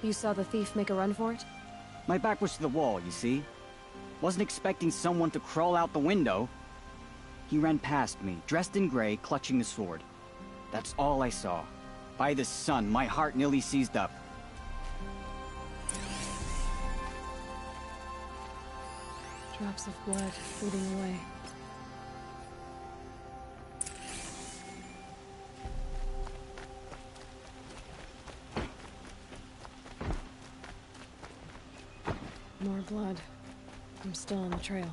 You saw the thief make a run for it? My back was to the wall, you see? Wasn't expecting someone to crawl out the window. He ran past me, dressed in gray, clutching the sword. That's all I saw. By the sun, my heart nearly seized up. Drops of blood bleeding away. More blood. I'm still on the trail.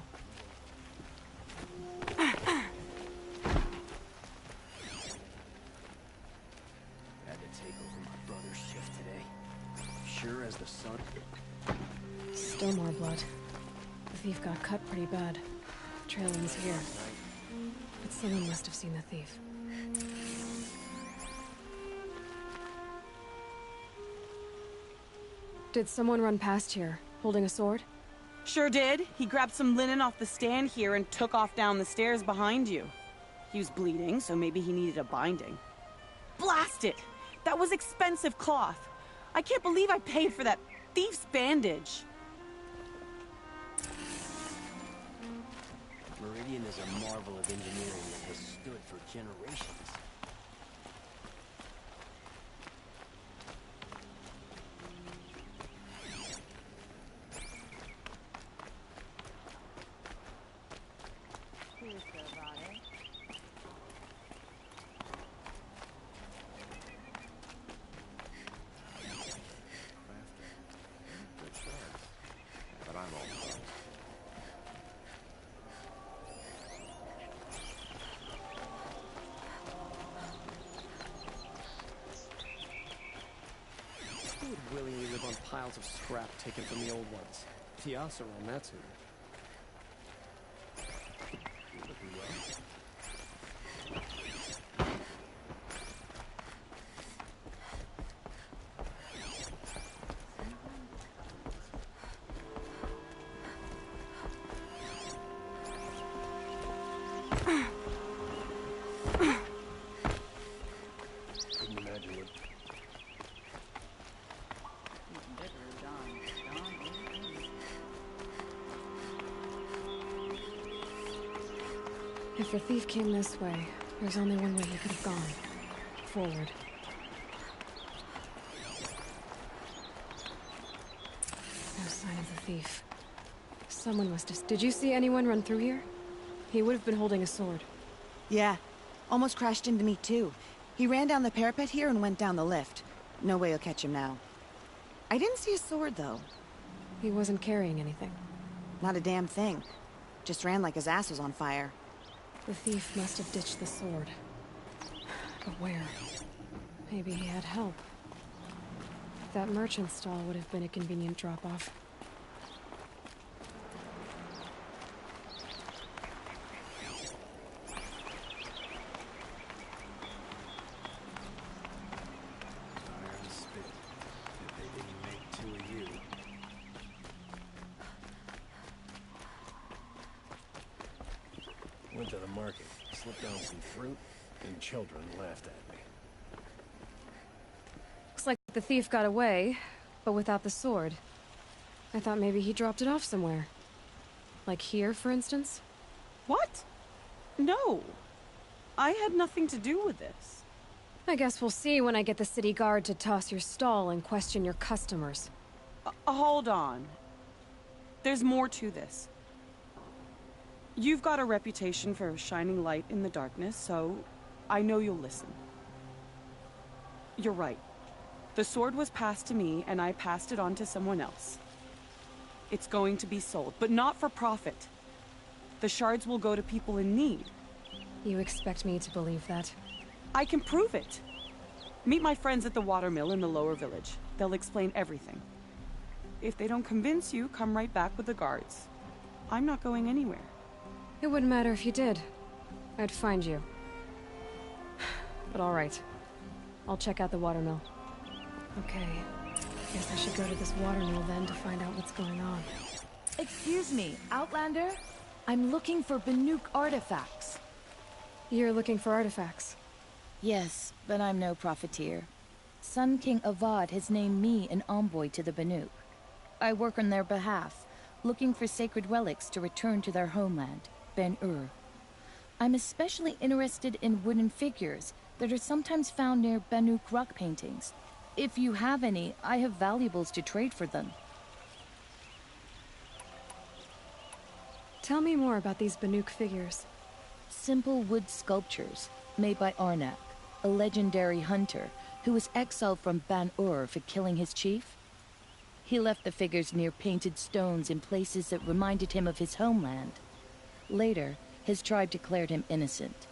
Had to take over my brother's shift today. Sure as the sun. Still more blood. The thief got cut pretty bad. The trail ends here. But someone must have seen the thief. Did someone run past here, holding a sword? Sure did. He grabbed some linen off the stand here and took off down the stairs behind you. He was bleeding, so maybe he needed a binding. Blast it! That was expensive cloth. I can't believe I paid for that thief's bandage. Meridian is a marvel of engineering that has stood for generations. But I'm all for it. Who would willingly live on piles of scrap taken from the old ones? The Oseram, that's who. You looking well? Couldn't imagine what. If the thief came this way, there's only one way he could have gone. Forward. No sign of the thief. Someone must have... Did you see anyone run through here? He would have been holding a sword. Yeah, Almost crashed into me, too. He ran down the parapet here and went down the lift. No way you'll catch him now. I didn't see a sword, though. He wasn't carrying anything. Not a damn thing. Just ran like his ass was on fire. The thief must have ditched the sword. But where? Maybe he had help. That merchant stall would have been a convenient drop-off. Went to the market, slipped down some fruit, and children laughed at me. Looks like the thief got away, but without the sword. I thought maybe he dropped it off somewhere. Like here, for instance? What? No. I had nothing to do with this. I guess we'll see when I get the city guard to toss your stall and question your customers. Hold on. There's more to this. You've got a reputation for shining light in the darkness, so I know you'll listen. You're right. The sword was passed to me, and I passed it on to someone else. It's going to be sold, but not for profit. The shards will go to people in need. You expect me to believe that? I can prove it. Meet my friends at the watermill in the lower village. They'll explain everything. If they don't convince you, come right back with the guards. I'm not going anywhere. It wouldn't matter if you did. I'd find you. But all right. I'll check out the watermill. Okay. Guess I should go to this watermill then to find out what's going on. Excuse me, Outlander? I'm looking for Banuk artifacts. You're looking for artifacts? Yes, but I'm no profiteer. Sun King Avad has named me an envoy to the Banuk. I work on their behalf, looking for sacred relics to return to their homeland, Ben-Ur. I'm especially interested in wooden figures that are sometimes found near Banuk rock paintings. If you have any, I have valuables to trade for them. Tell me more about these Banuk figures. Simple wood sculptures made by Arnak, a legendary hunter who was exiled from Ban-Ur for killing his chief. He left the figures near painted stones in places that reminded him of his homeland. Later, his tribe declared him innocent.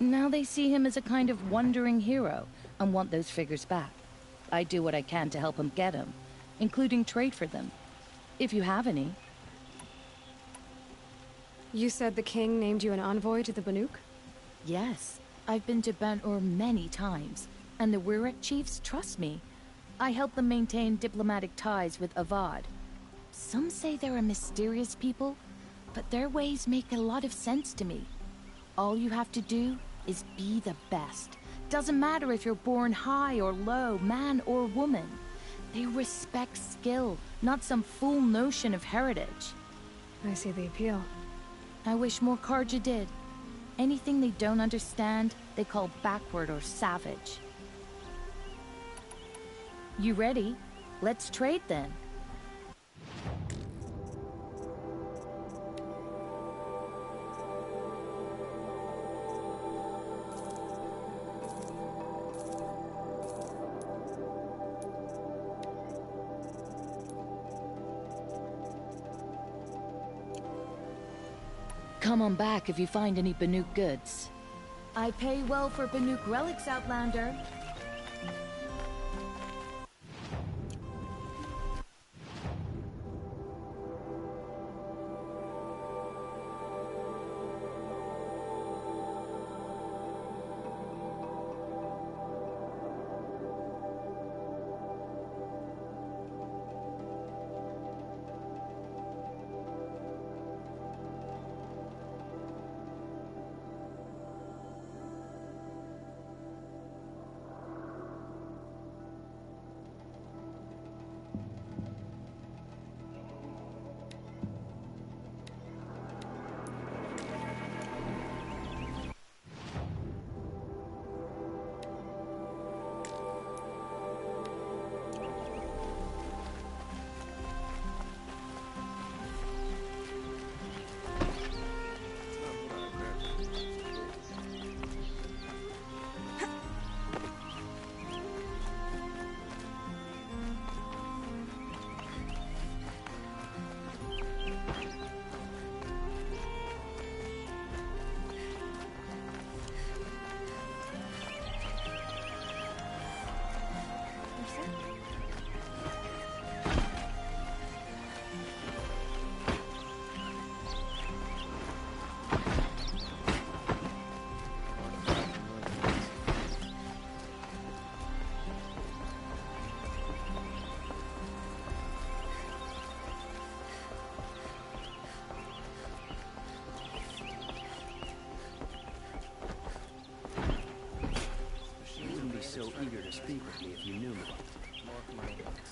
Now they see him as a kind of wandering hero and want those figures back. I do what I can to help him get them, including trade for them, if you have any. You said the king named you an envoy to the Banuk? Yes, I've been to Ban-Ur many times, and the Wirek chiefs trust me. I help them maintain diplomatic ties with Avad. Some say they're a mysterious people, but their ways make a lot of sense to me. All you have to do is be the best. Doesn't matter if you're born high or low, man or woman. They respect skill, not some fool notion of heritage. I see the appeal. I wish more Carja did. Anything they don't understand, they call backward or savage. You ready? Let's trade then. Come on back if you find any Banuk goods. I pay well for Banuk relics, Outlander. speak with me if you knew me. Mark my words.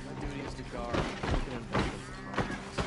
My duty is to guard. You can invent them for problems.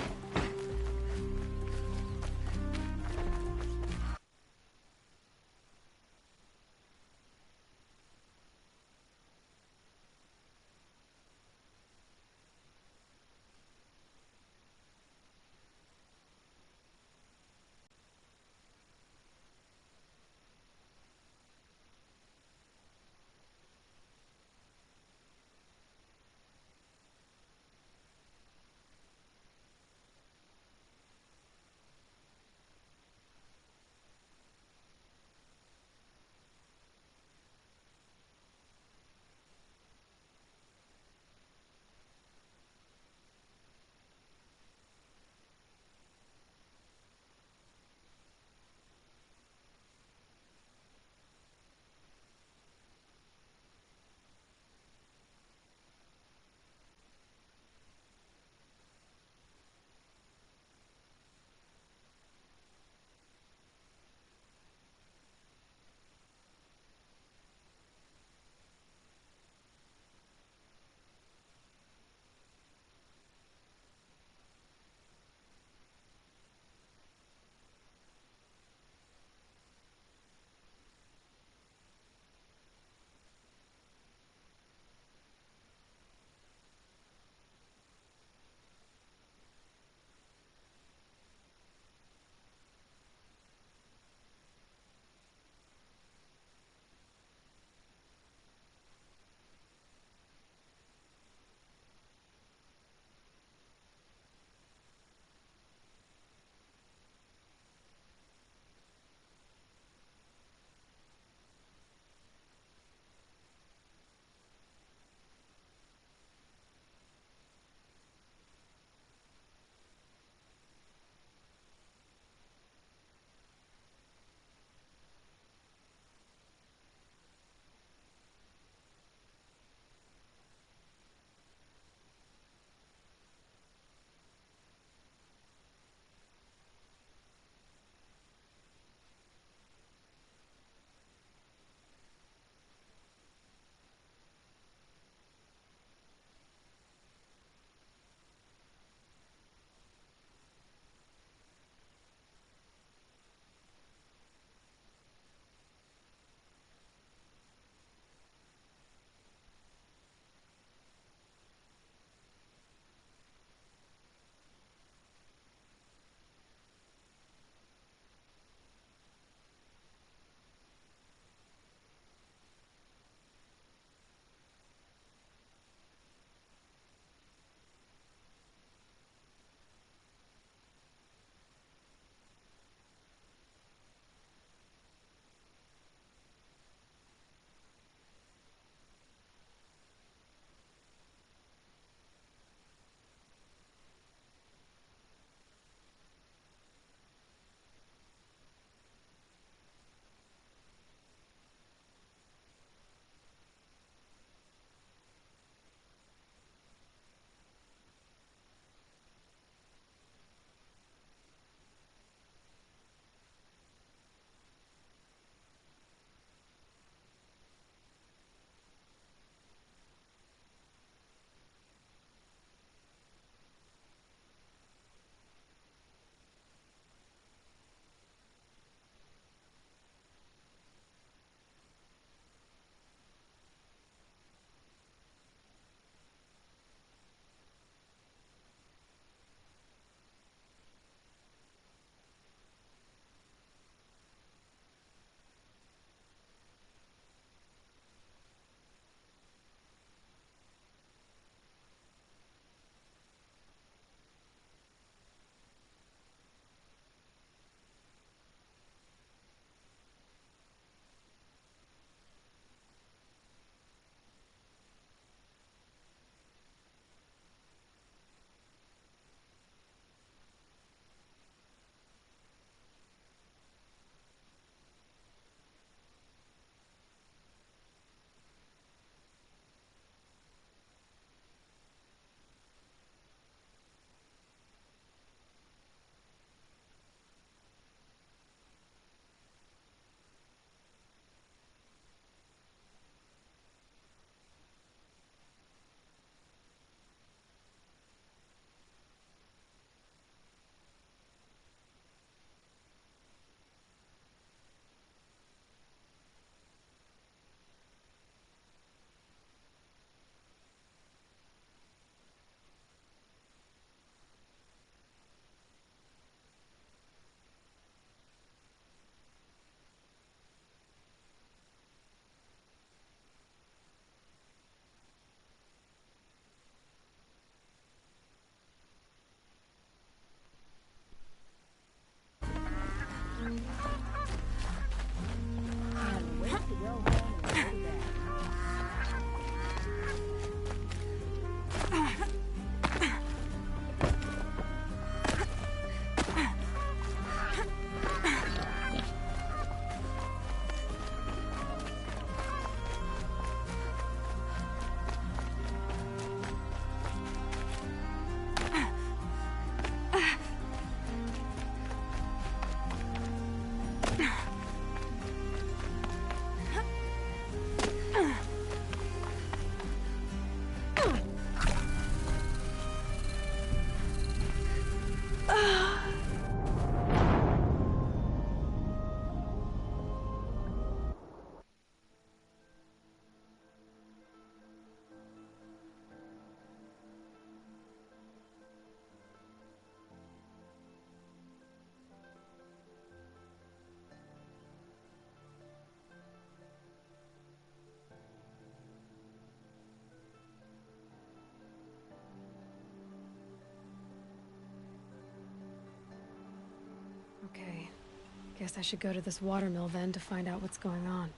Guess I should go to this watermill then to find out what's going on.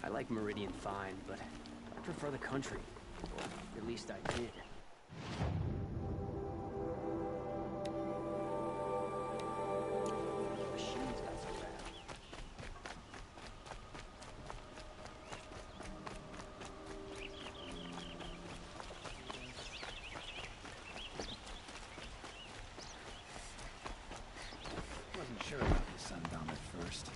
I like Meridian fine, but I prefer the country. Or at least I did. Machine's got so bad. Wasn't sure about the Sundom at first.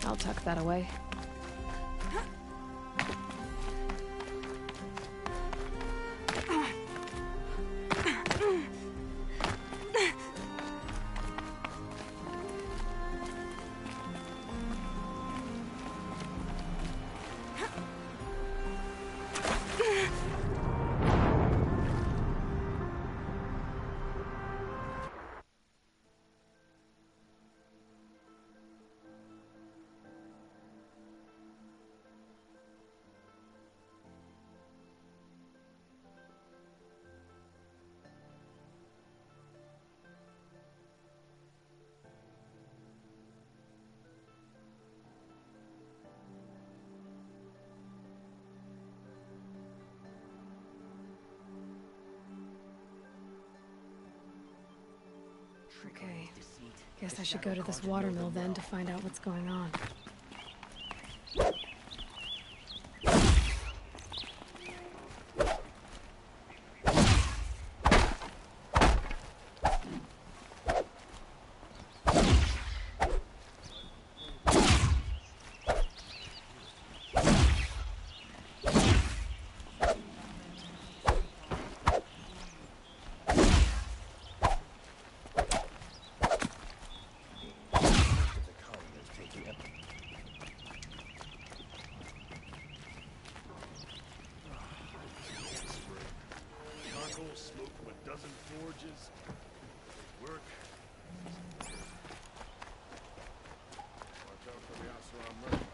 I'll tuck that away. Okay. Guess I should go to this watermill then to find out what's going on. Smoke from a dozen forges. Work. Watch out for the Oseram murder.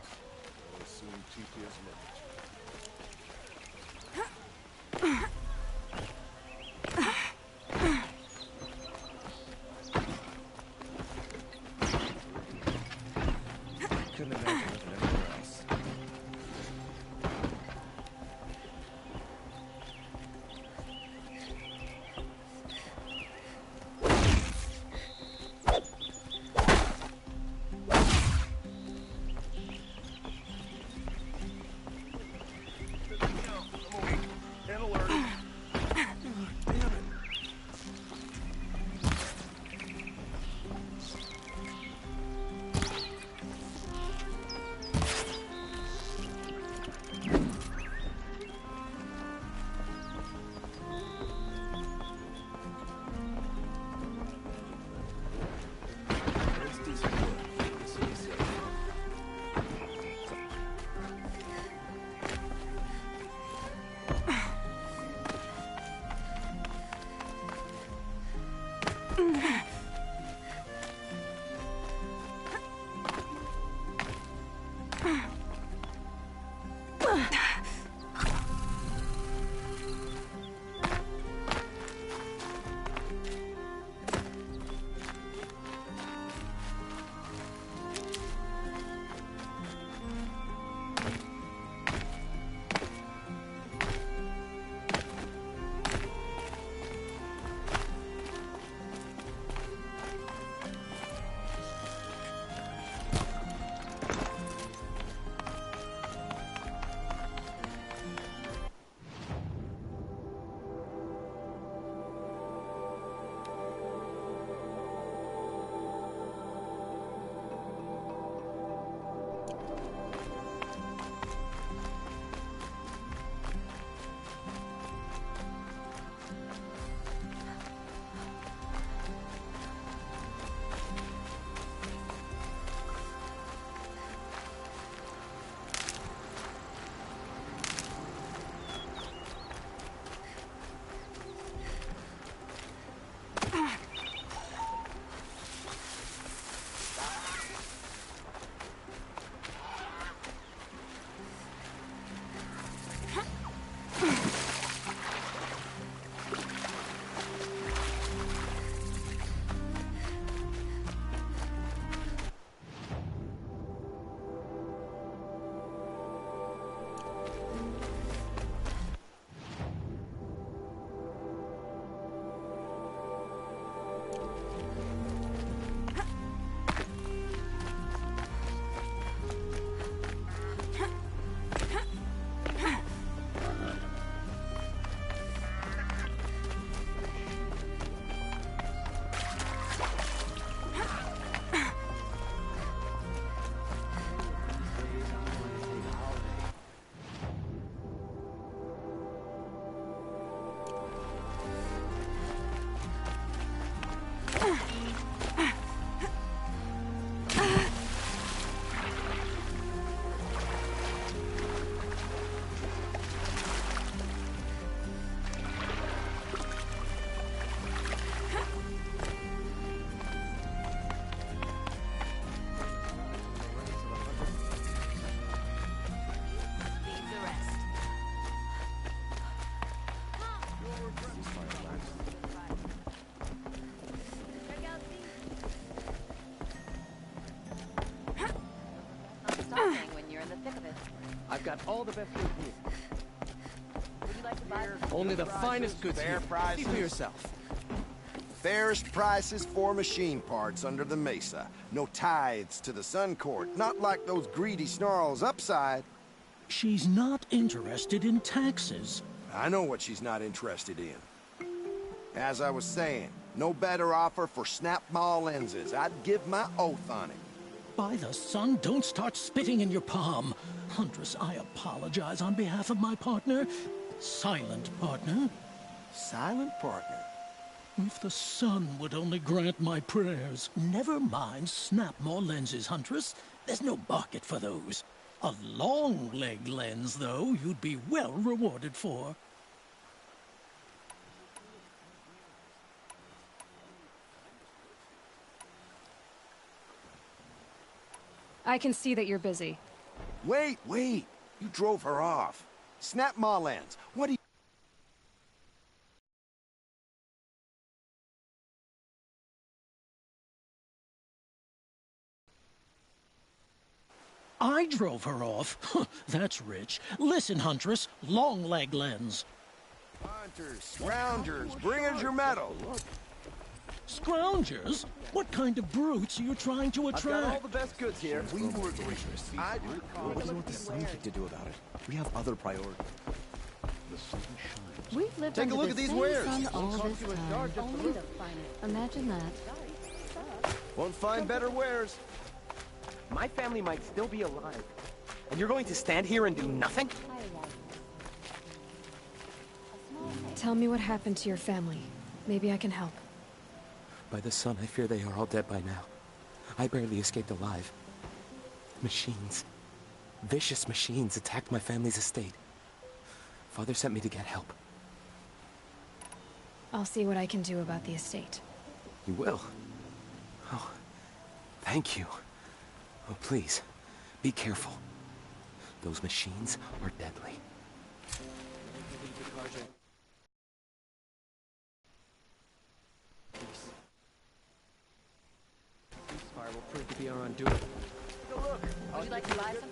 I'll assume TPS murder. Couldn't imagine living anywhere else. I've got all the best goods here. Would you like to buy Only the finest goods here. See for yourself. Fairest prices for machine parts under the mesa. No tithes to the Sun Court. Not like those greedy snarls upside. She's not interested in taxes. I know what she's not interested in. As I was saying, no better offer for snap-ball lenses. I'd give my oath on it. By the sun, don't start spitting in your palm. Huntress, I apologize on behalf of my partner. Silent partner. Silent partner? If the sun would only grant my prayers. Never mind snap-more lenses, Huntress. There's no market for those. A long-leg lens, though, you'd be well rewarded for. I can see that you're busy. Wait! You drove her off. Snap Ma lens. What do you... I drove her off? That's rich. Listen, Huntress, long-leg lens. Hunters, scroungers, bring us your metal. Scroungers? What kind of brutes are you trying to attract? I've got all the best goods here. We were dangerous. What do you want the sun to do about it? We have other priorities. We've lived Take a under look the at these same wares. sun all this time. Only the finest. Imagine that. Won't find better wares. My family might still be alive. And you're going to stand here and do nothing? Tell me what happened to your family. Maybe I can help. By the sun, I fear they are all dead by now. I barely escaped alive. Machines. Vicious machines attacked my family's estate. Father sent me to get help. I'll see what I can do about the estate. You will? Oh, thank you. Oh, please, be careful. Those machines are deadly. This fire will prove to be our undoing. Would you like to buy some?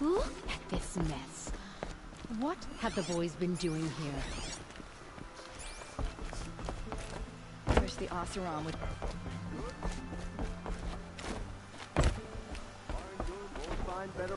Look at this mess. What have the boys been doing here? Wish the Oseram would... Find better...